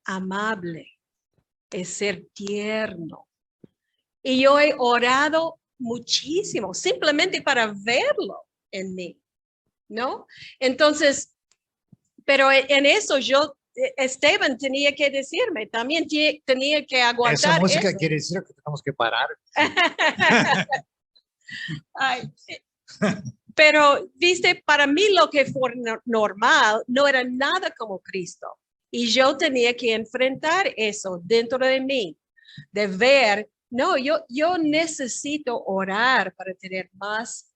amable, es ser tierno. Y yo he orado muchísimo, simplemente para verlo en mí, ¿no? Entonces, pero en eso Esteban tenía que decirme, también tenía que Esa aguantar música eso. quiere decir que tenemos que parar. Ay, pero, viste, para mí lo que fue normal no era nada como Cristo. Y yo tenía que enfrentar eso dentro de mí, de ver, no, yo necesito orar para tener más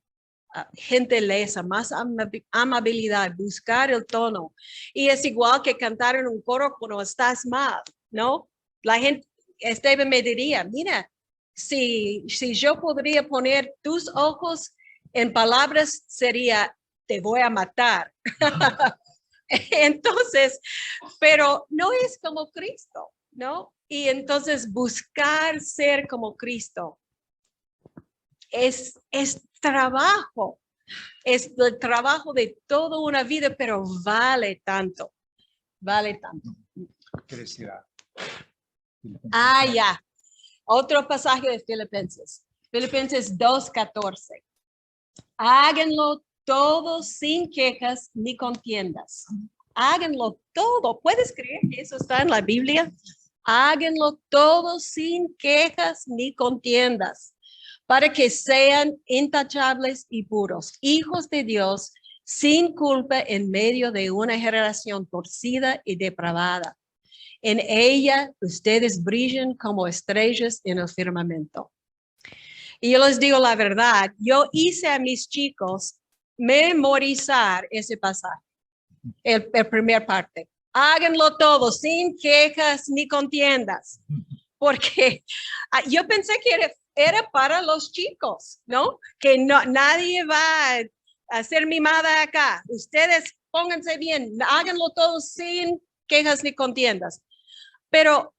gentileza, más amabilidad, buscar el tono. Y es igual que cantar en un coro cuando estás mal, ¿no? La gente, Esteban me diría, mira, si yo podría poner tus ojos en palabras, sería, te voy a matar. Entonces, pero no es como Cristo, ¿no? Y entonces buscar ser como Cristo es trabajo, es el trabajo de toda una vida, pero vale tanto, vale tanto. Felicidad. Ah, ya. Otro pasaje de Filipenses. Filipenses 2:14. Háganlo todo sin quejas ni contiendas. Háganlo todo. ¿Puedes creer que eso está en la Biblia? Háganlo todo sin quejas ni contiendas, para que sean intachables y puros, hijos de Dios, sin culpa en medio de una generación torcida y depravada. En ella ustedes brillan como estrellas en el firmamento. Y yo les digo la verdad, yo hice a mis chicos memorizar ese pasaje, el primer parte. Háganlo todo sin quejas ni contiendas, porque yo pensé que era para los chicos, ¿no? Que nadie va a ser mimada acá. Ustedes pónganse bien, háganlo todo sin quejas ni contiendas. Pero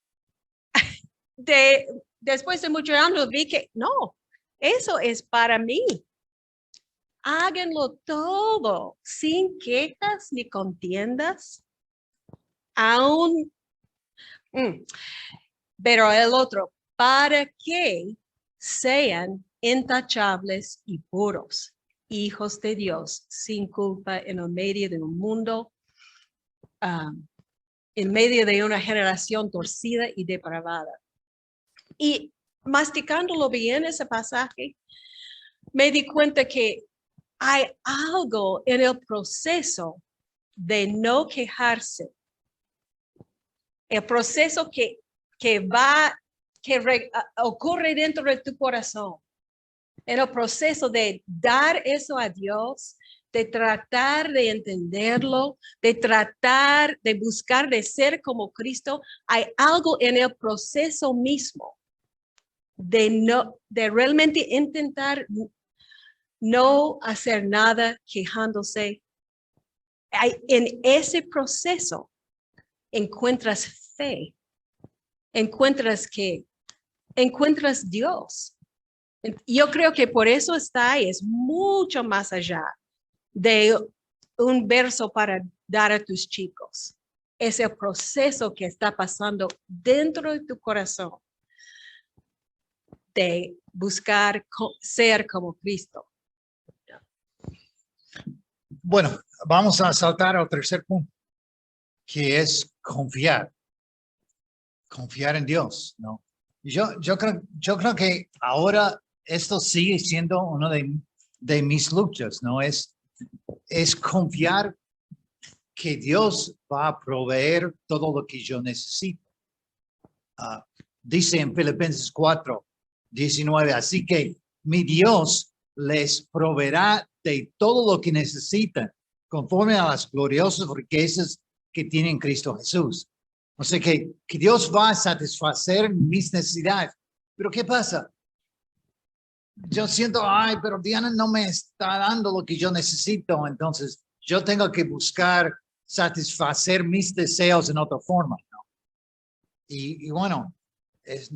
después de muchos años vi que no, eso es para mí. Háganlo todo sin quejas ni contiendas. Aún, pero el otro, para que sean intachables y puros, hijos de Dios, sin culpa en el medio de un mundo, en medio de una generación torcida y depravada. Y masticándolo bien ese pasaje, me di cuenta que hay algo en el proceso de no quejarse. El proceso que ocurre dentro de tu corazón. En el proceso de dar eso a Dios, de tratar de entenderlo, de tratar de buscar de ser como Cristo, hay algo en el proceso mismo de realmente intentar no hacer nada quejándose. En ese proceso encuentras fe, encuentras Dios. Yo creo que por eso está ahí, es mucho más allá de un verso para dar a tus chicos. Es el proceso que está pasando dentro de tu corazón de buscar ser como Cristo. Bueno, vamos a saltar al tercer punto, que es confiar. Confiar en Dios, ¿no? Yo creo que ahora esto sigue siendo uno de mis luchas, ¿no? Es confiar que Dios va a proveer todo lo que yo necesito. Dice en Filipenses 4:19, así que mi Dios les proveerá de todo lo que necesitan, conforme a las gloriosas riquezas que tiene en Cristo Jesús. O sea que Dios va a satisfacer mis necesidades. Pero ¿qué pasa? Yo siento, ay, pero Diana no me está dando lo que yo necesito, entonces yo tengo que buscar satisfacer mis deseos en otra forma, ¿no? Y bueno,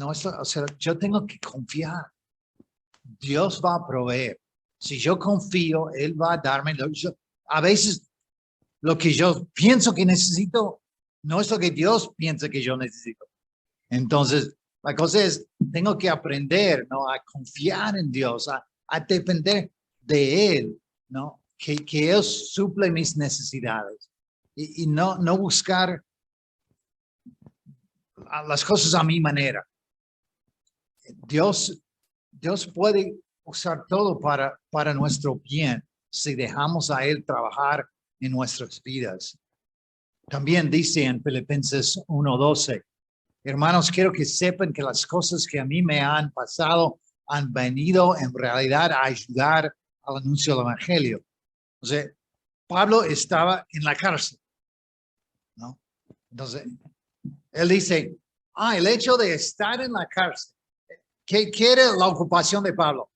o sea, yo tengo que confiar. Dios va a proveer. Si yo confío, Él va a darme. A veces lo que yo pienso que necesito no es lo que Dios piensa que yo necesito. Entonces, la cosa es, tengo que aprender, ¿no? A confiar en Dios, a depender de Él, ¿no? Que Él suple mis necesidades y no buscar las cosas a mi manera. Dios puede usar todo para nuestro bien si dejamos a Él trabajar en nuestras vidas. También dice en Filipenses 1:12, hermanos, quiero que sepan que las cosas que a mí me han pasado han venido en realidad a ayudar al anuncio del Evangelio. O sea, Pablo estaba en la cárcel, ¿no? Entonces, él dice, el hecho de estar en la cárcel, ¿qué era la ocupación de Pablo?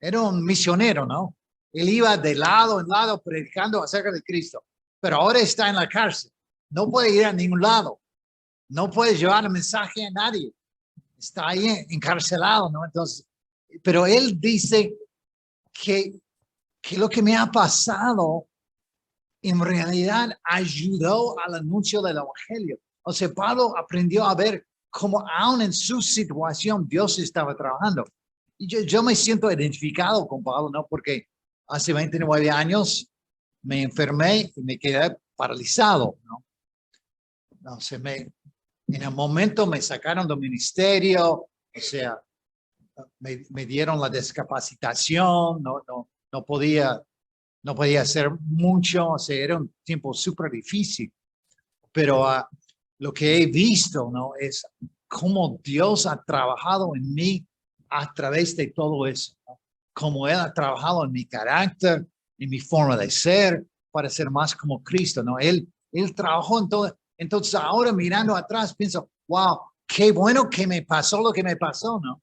Era un misionero, ¿no? Él iba de lado en lado predicando acerca de Cristo, pero ahora está en la cárcel. No puede ir a ningún lado. No puede llevar el mensaje a nadie. Está ahí encarcelado, ¿no? Entonces, pero él dice que lo que me ha pasado en realidad ayudó al anuncio del Evangelio. O sea, Pablo aprendió a ver cómo aún en su situación Dios estaba trabajando. Y yo me siento identificado con Pablo, ¿no? Porque hace 29 años me enfermé y me quedé paralizado, ¿no? No sé, en el momento me sacaron del ministerio, o sea, me dieron la discapacitación, no podía hacer mucho, o sea, era un tiempo súper difícil. Pero lo que he visto, ¿no? Es cómo Dios ha trabajado en mí a través de todo eso, ¿no? Cómo Él ha trabajado en mi carácter, en mi forma de ser, para ser más como Cristo, ¿no? Él trabajó en todo. Entonces ahora mirando atrás pienso, wow, qué bueno que me pasó lo que me pasó, ¿no?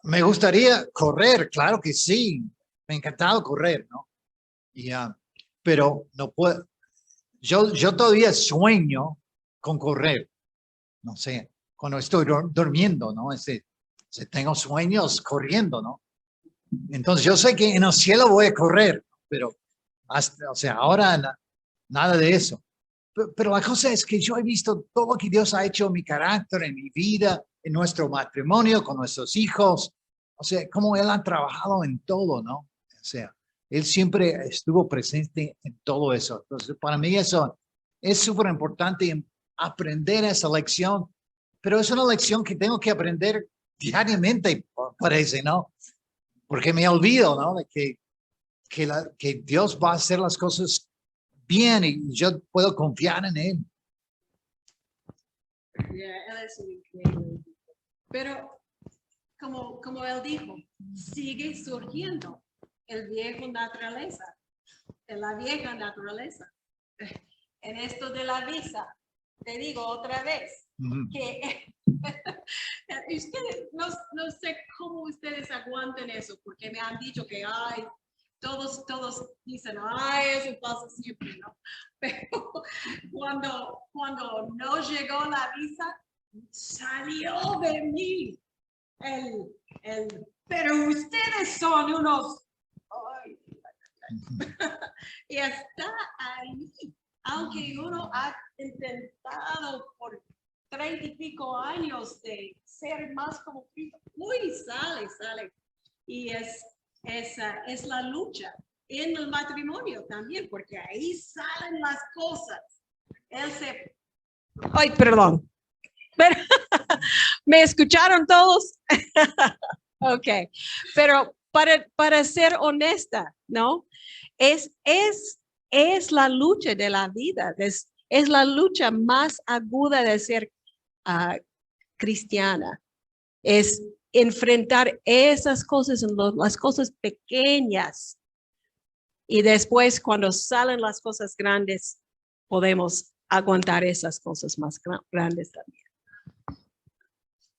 Me gustaría correr, claro que sí, me ha encantado correr, ¿no? Pero no puedo, yo todavía sueño con correr, no sé, cuando estoy durmiendo, ¿no? Tengo sueños corriendo, ¿no? Entonces yo sé que en el cielo voy a correr, pero o sea, ahora nada de eso. Pero la cosa es que yo he visto todo lo que Dios ha hecho en mi carácter, en mi vida, en nuestro matrimonio, con nuestros hijos. O sea, cómo Él ha trabajado en todo, ¿no? O sea, Él siempre estuvo presente en todo eso. Entonces, para mí eso es súper importante, aprender esa lección. Pero es una lección que tengo que aprender diariamente, parece, ¿no? Porque me olvido, ¿no? De que Dios va a hacer las cosas bien y yo puedo confiar en Él. Él es increíble. Pero como él dijo, sigue surgiendo el viejo naturaleza, la vieja naturaleza. En esto de la visa, te digo otra vez, que ustedes, no sé cómo ustedes aguantan eso, porque me han dicho que todos dicen, eso pasa siempre, ¿no? Pero cuando no llegó la visa, salió de mí pero ustedes son unos, Y está ahí, aunque uno ha intentado por 30 y pico años de ser más como Cristo, sale. Y es la lucha en el matrimonio también, porque ahí salen las cosas. Ay, perdón. Pero, ¿me escucharon todos? Ok, pero para ser honesta, ¿no? Es la lucha de la vida, es la lucha más aguda de ser cristiana, es enfrentar esas cosas, las cosas pequeñas, y después cuando salen las cosas grandes, podemos aguantar esas cosas más grandes también.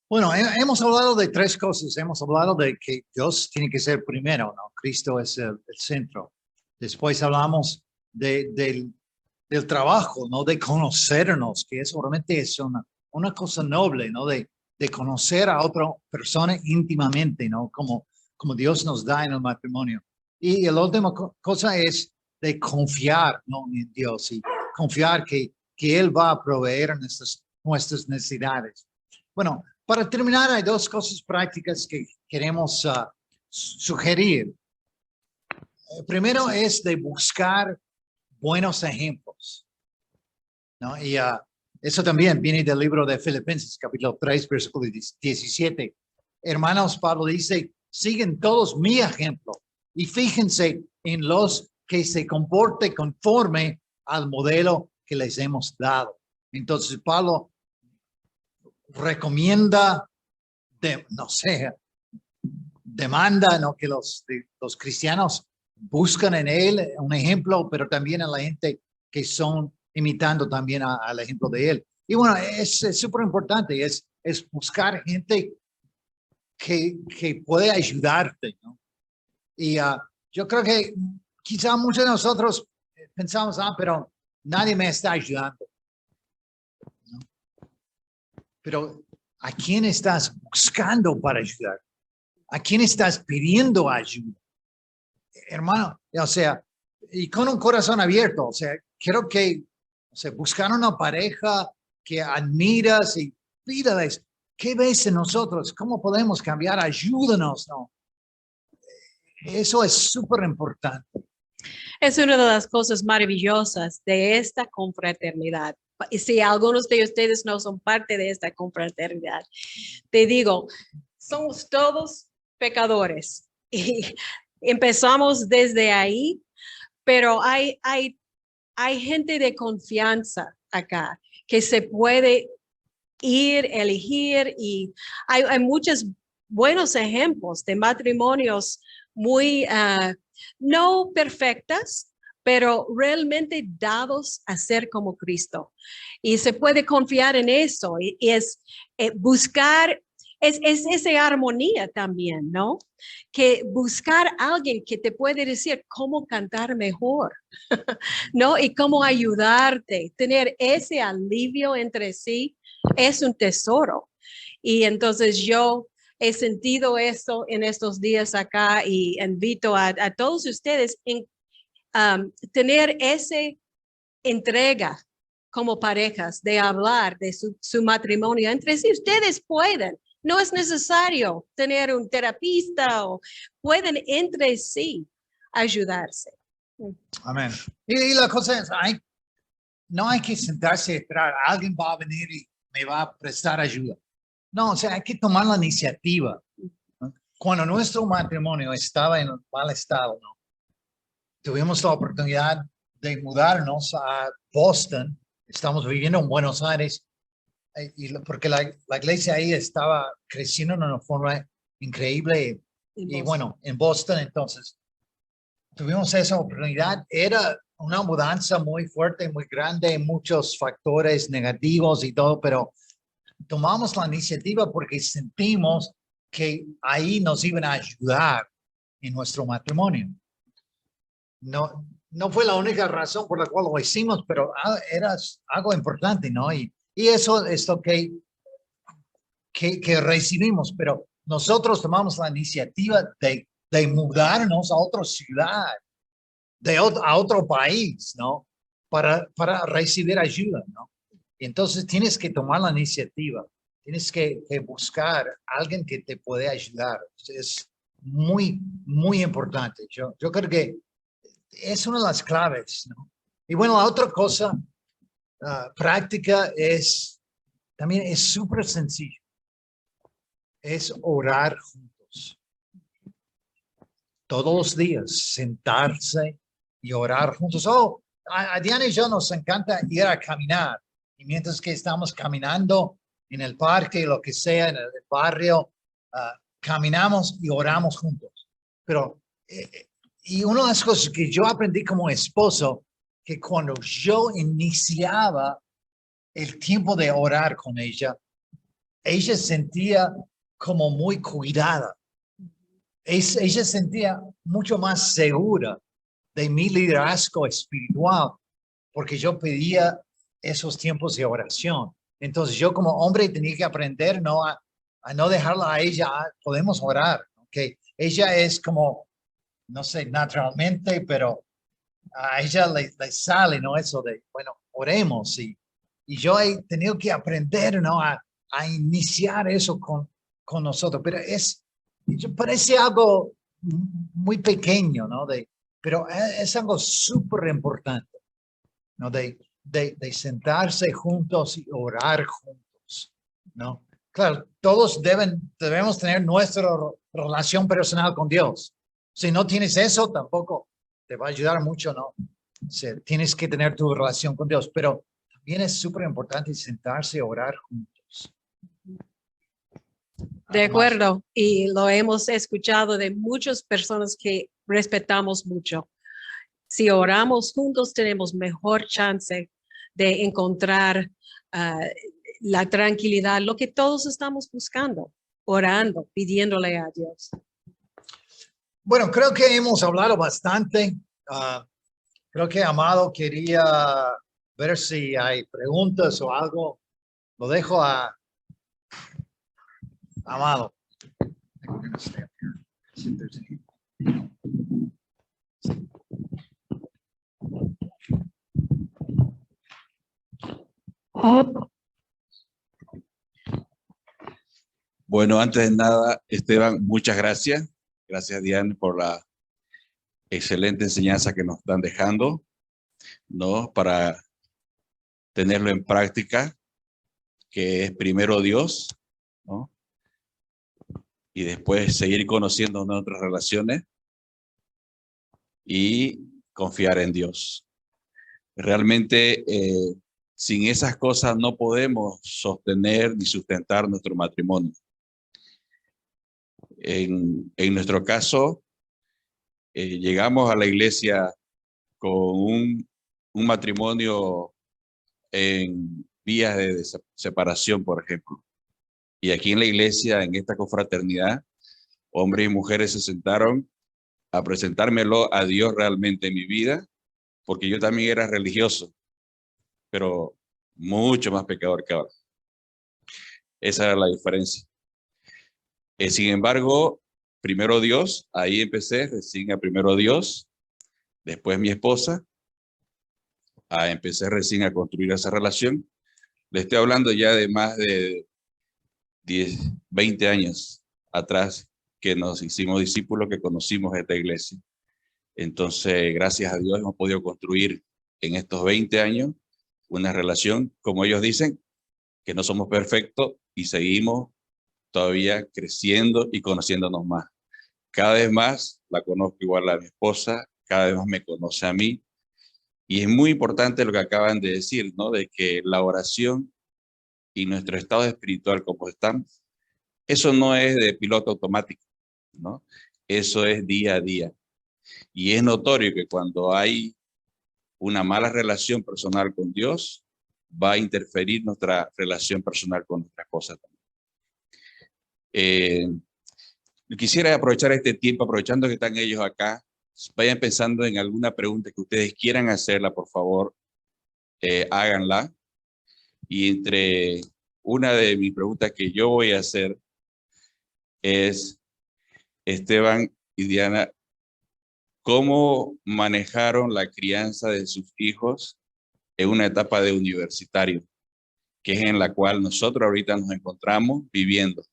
Bueno, hemos hablado de tres cosas. Hemos hablado de que Dios tiene que ser primero, ¿no? Cristo es el centro. Después hablamos del trabajo, ¿no? De conocernos, que eso realmente es una cosa noble, ¿no? De conocer a otra persona íntimamente, ¿no? Como Dios nos da en el matrimonio. Y la última cosa es de confiar, ¿no? En Dios y confiar que Él va a proveer nuestras necesidades. Bueno, para terminar, hay dos cosas prácticas que queremos sugerir. Primero es de buscar buenos ejemplos, ¿no? Y eso también viene del libro de Filipenses, capítulo 3, versículo 17. Hermanos, Pablo dice, siguen todos mi ejemplo y fíjense en los que se comporten conforme al modelo que les hemos dado. Entonces, Pablo recomienda, demanda, ¿no? Que los cristianos buscan en él un ejemplo, pero también a la gente que son imitando también al ejemplo de él. Y bueno, es súper importante, es buscar gente que puede ayudarte, ¿no? Y yo creo que quizá muchos de nosotros pensamos, pero nadie me está ayudando, ¿no? Pero ¿a quién estás buscando para ayudar? ¿A quién estás pidiendo ayuda? Hermano, o sea, y con un corazón abierto, o sea, quiero que, buscar una pareja que admiras y pídales, ¿qué ves en nosotros? ¿Cómo podemos cambiar? Ayúdanos, ¿no? Eso es súper importante. Es una de las cosas maravillosas de esta confraternidad. Y si algunos de ustedes no son parte de esta confraternidad, te digo, somos todos pecadores y empezamos desde ahí, pero hay gente de confianza acá que se puede elegir, y hay muchos buenos ejemplos de matrimonios muy no perfectas, pero realmente dados a ser como Cristo. Y se puede confiar en eso, y es buscar, es esa armonía también, ¿no? Que buscar a alguien que te puede decir cómo cantar mejor, ¿no? Y cómo ayudarte, tener ese alivio entre sí, es un tesoro. Y entonces yo he sentido eso en estos días acá, y invito a todos ustedes en tener esa entrega como parejas, de hablar de su matrimonio entre sí. Ustedes pueden, no es necesario tener un terapista, o pueden entre sí ayudarse. Amén. Y la cosa es, no hay que sentarse y esperar, alguien va a venir y me va a prestar ayuda. No, o sea, hay que tomar la iniciativa. Cuando nuestro matrimonio estaba en mal estado, ¿no? Tuvimos la oportunidad de mudarnos a Boston. Estamos viviendo en Buenos Aires, porque la iglesia ahí estaba creciendo de una forma increíble. Y bueno, en Boston, entonces, tuvimos esa oportunidad. Era una mudanza muy fuerte, muy grande, muchos factores negativos y todo, pero tomamos la iniciativa porque sentimos que ahí nos iban a ayudar en nuestro matrimonio. No fue la única razón por la cual lo hicimos, pero era algo importante, ¿no? Y eso es lo que recibimos, pero nosotros tomamos la iniciativa de mudarnos a otra ciudad. a otro país, ¿no? Para recibir ayuda, ¿no? Y entonces tienes que tomar la iniciativa, tienes que buscar a alguien que te puede ayudar. Es muy, muy importante. Yo creo que es una de las claves, ¿no? Y bueno, la otra cosa práctica también es súper sencillo. Es orar juntos. Todos los días, sentarse y orar juntos. Oh, a Diana y yo nos encanta ir a caminar. Y mientras que estamos caminando en el parque, lo que sea, en el barrio, caminamos y oramos juntos. Pero, y una de las cosas que yo aprendí como esposo, que cuando yo iniciaba el tiempo de orar con ella sentía como muy cuidada. Ella sentía mucho más segura de mi liderazgo espiritual, porque yo pedía esos tiempos de oración. Entonces yo como hombre tenía que aprender a no dejarla a ella, podemos orar, ¿ok? Ella es como, no sé, naturalmente, pero a ella le sale, ¿no? Eso de, bueno, oremos. Y yo he tenido que aprender, ¿no? A iniciar eso con nosotros, pero parece algo muy pequeño, ¿no? Pero es algo súper importante, ¿no? De sentarse juntos y orar juntos, ¿no? Claro, todos debemos tener nuestra relación personal con Dios. Si no tienes eso, tampoco te va a ayudar mucho, ¿no? Tienes que tener tu relación con Dios, pero también es súper importante sentarse y orar juntos. De acuerdo, y lo hemos escuchado de muchas personas que respetamos mucho. Si oramos juntos, tenemos mejor chance de encontrar la tranquilidad, lo que todos estamos buscando, orando, pidiéndole a Dios. Bueno, creo que hemos hablado bastante. Creo que Amado quería ver si hay preguntas o algo. Lo dejo a Amado. Bueno, antes de nada, Esteban, muchas gracias. Gracias, Diane, por la excelente enseñanza que nos están dejando, ¿no? Para tenerlo en práctica, que es primero Dios, ¿no? Y después seguir conociendo nuestras relaciones y confiar en Dios. Realmente, sin esas cosas no podemos sostener ni sustentar nuestro matrimonio. En nuestro caso, llegamos a la iglesia con un matrimonio en vías de separación, por ejemplo. Y aquí en la iglesia, en esta confraternidad, hombres y mujeres se sentaron a presentármelo a Dios realmente en mi vida, porque yo también era religioso, pero mucho más pecador que ahora. Esa era la diferencia. Sin embargo, primero Dios, ahí empecé, recién a primero Dios, después mi esposa, empecé recién a construir esa relación. Le estoy hablando ya de más de 10, 20 años atrás que nos hicimos discípulos, que conocimos esta iglesia. Entonces, gracias a Dios hemos podido construir en estos 20 años una relación, como ellos dicen, que no somos perfectos y seguimos todavía creciendo y conociéndonos más. Cada vez más la conozco igual a mi esposa, cada vez más me conoce a mí. Y es muy importante lo que acaban de decir, ¿no? De que la oración y nuestro estado espiritual como estamos, eso no es de piloto automático, ¿no? Eso es día a día. Y es notorio que cuando hay una mala relación personal con Dios, va a interferir nuestra relación personal con nuestra esposa también. Quisiera aprovechar este tiempo, aprovechando que están ellos acá, vayan pensando en alguna pregunta que ustedes quieran hacerla, por favor, háganla. Y entre una de mis preguntas que yo voy a hacer es, Esteban y Diana, ¿Cómo manejaron la crianza de sus hijos en una etapa de universitario, que es en la cual nosotros ahorita nos encontramos viviendo?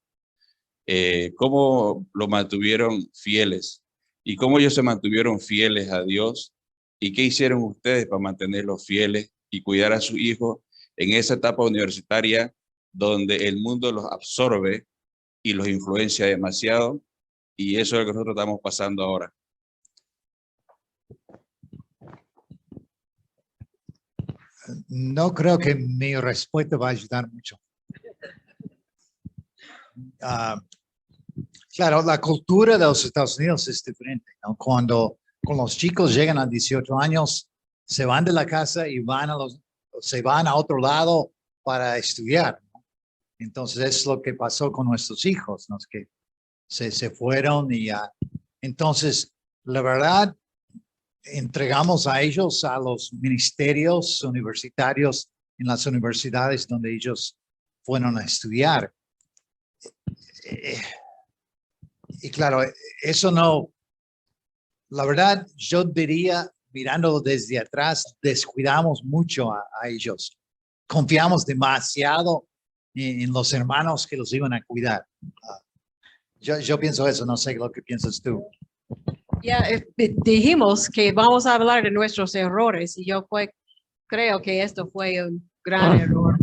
¿Cómo lo mantuvieron fieles? ¿Y cómo ellos se mantuvieron fieles a Dios? ¿Y qué hicieron ustedes para mantenerlos fieles y cuidar a sus hijos en esa etapa universitaria donde el mundo los absorbe y los influencia demasiado? Y eso es lo que nosotros estamos pasando ahora. No creo que mi respuesta va a ayudar mucho. Claro, la cultura de los Estados Unidos es diferente, ¿no? Cuando los chicos llegan a 18 años, se van de la casa y se van a otro lado para estudiar, ¿no? Entonces es lo que pasó con nuestros hijos, ¿no? Que se fueron y entonces, la verdad, entregamos a ellos a los ministerios universitarios en las universidades donde ellos fueron a estudiar. Y claro, eso no, la verdad, yo diría, mirándolo desde atrás, descuidamos mucho a ellos. Confiamos demasiado en los hermanos que los iban a cuidar. Yo pienso eso, no sé lo que piensas tú. Ya dijimos que vamos a hablar de nuestros errores y yo creo que esto fue un gran error.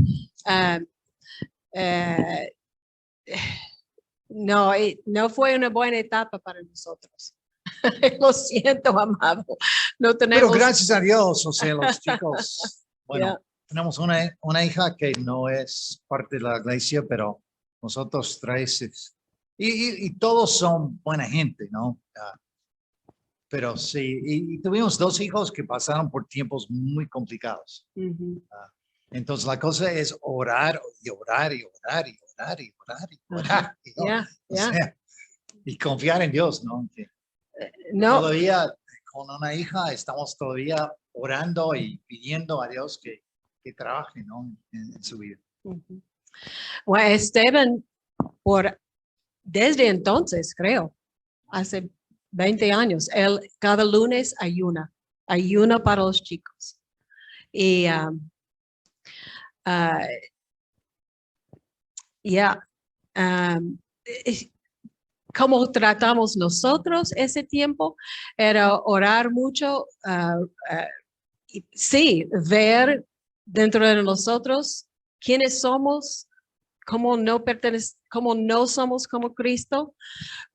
No fue una buena etapa para nosotros. Lo siento, amado. No tenemos. Pero gracias a Dios, o sea, los chicos, bueno, Yeah. tenemos una hija que no es parte de la iglesia, pero nosotros tres, y todos son buena gente, ¿no? Pero sí, y tuvimos dos hijos que pasaron por tiempos muy complicados. Ujú. Entonces la cosa es orar y orar y orar y orar y orar y orar. ¿No? Yeah, O yeah. sea, y confiar en Dios, ¿no? Que No, todavía con una hija estamos todavía orando y pidiendo a Dios que trabaje, ¿no? En su vida. ujú. Bueno, Esteban, desde entonces, creo, hace 20 años, él cada lunes ayuna para los chicos. Y como tratamos nosotros ese tiempo, era orar mucho, y sí, ver dentro de nosotros quiénes somos, cómo no somos como Cristo,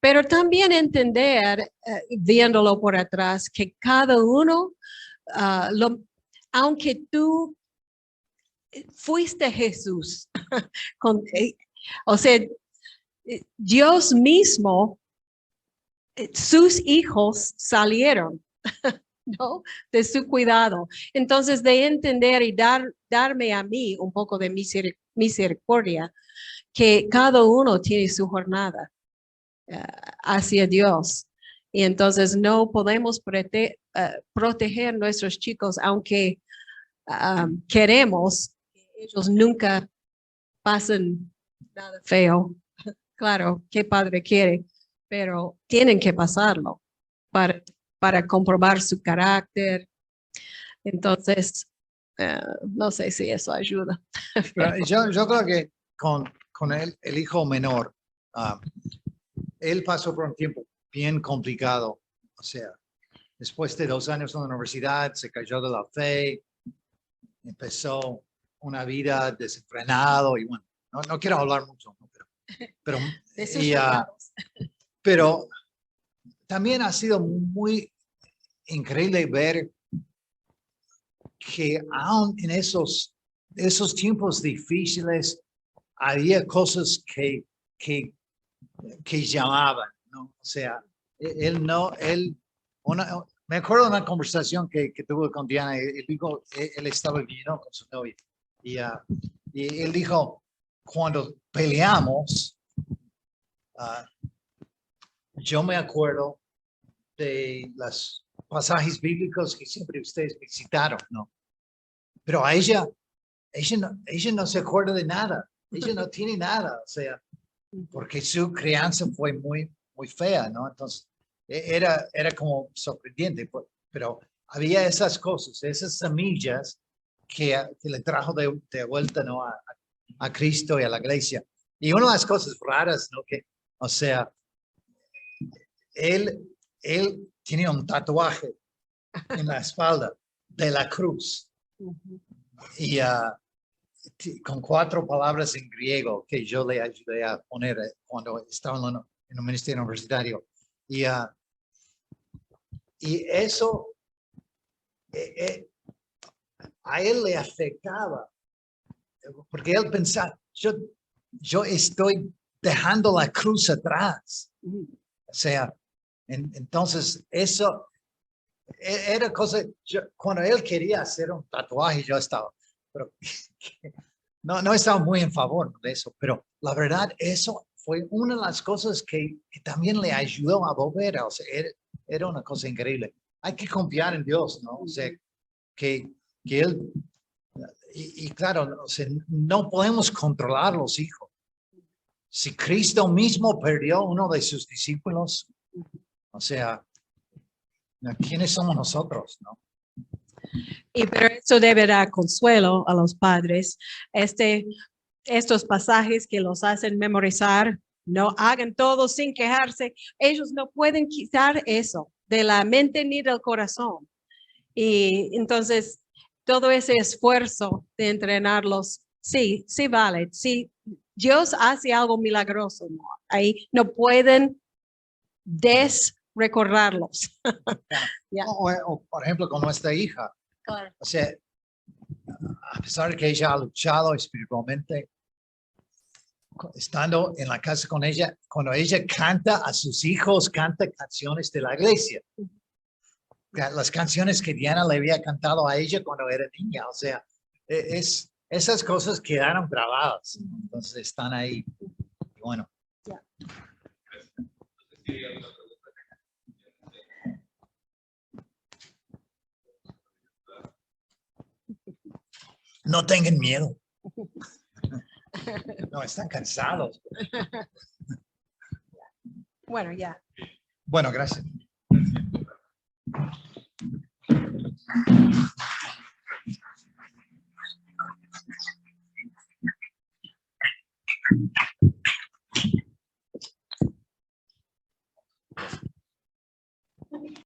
pero también entender, viéndolo por atrás, que cada uno, aunque tú fuiste Jesús, o sea, Dios mismo, sus hijos salieron, ¿no? De su cuidado. Entonces, de entender y darme a mí un poco de misericordia, que cada uno tiene su jornada hacia Dios. Y entonces no podemos proteger a nuestros chicos, aunque queremos que ellos nunca pasen nada feo. Claro, qué padre quiere, pero tienen que pasarlo para comprobar su carácter. Entonces, no sé si eso ayuda. Pero yo creo que con el hijo menor, él pasó por un tiempo bien complicado. O sea, después de 2 años en la universidad, se cayó de la fe, empezó una vida desenfrenado y bueno, no quiero hablar mucho, ¿no? Pero, De sus pecados. pero también ha sido muy increíble ver que aún en esos tiempos difíciles había cosas que llamaban, ¿no? O sea, me acuerdo de una conversación que tuve con Diana. Él dijo, él estaba viviendo con su novia y él dijo, cuando peleamos, yo me acuerdo de los pasajes bíblicos que siempre ustedes me citaron, ¿no? Pero a ella no se acuerda de nada, ella no tiene nada, o sea, porque su crianza fue muy, muy fea, ¿no? Entonces, era como sorprendente, pero había esas cosas, esas semillas que le trajo de vuelta, ¿no? a Cristo y a la iglesia. Y una de las cosas raras, ¿no? Que, o sea, él tiene un tatuaje en la espalda de la cruz y con 4 palabras en griego que yo le ayudé a poner cuando estaba en un ministerio universitario. Y eso a él le afectaba, porque él pensaba, yo estoy dejando la cruz atrás. O sea, entonces eso era cosa, cuando él quería hacer un tatuaje, yo estaba, pero no estaba muy en favor de eso, pero la verdad, eso fue una de las cosas que también le ayudó a volver, o sea, era una cosa increíble. Hay que confiar en Dios, ¿no? O sea, que él, y claro, o sea, no podemos controlar los hijos. Si Cristo mismo perdió uno de sus discípulos, o sea, ¿quiénes somos nosotros, no? Y pero eso debe dar consuelo a los padres. Estos pasajes que los hacen memorizar, no hagan todo sin quejarse. Ellos no pueden quitar eso de la mente ni del corazón. Y entonces, todo ese esfuerzo de entrenarlos, sí vale. Sí, Dios hace algo milagroso, ¿no? Ahí no pueden desrecordarlos. Yeah. O, por ejemplo, con nuestra hija. Claro. O sea, a pesar de que ella ha luchado espiritualmente, estando en la casa con ella, cuando ella canta a sus hijos, canta canciones de la iglesia. Las canciones que Diana le había cantado a ella cuando era niña. O sea, esas cosas quedaron grabadas. Entonces están ahí. Y bueno. No tengan miedo. No, están cansados. Bueno, ya. Bueno, gracias.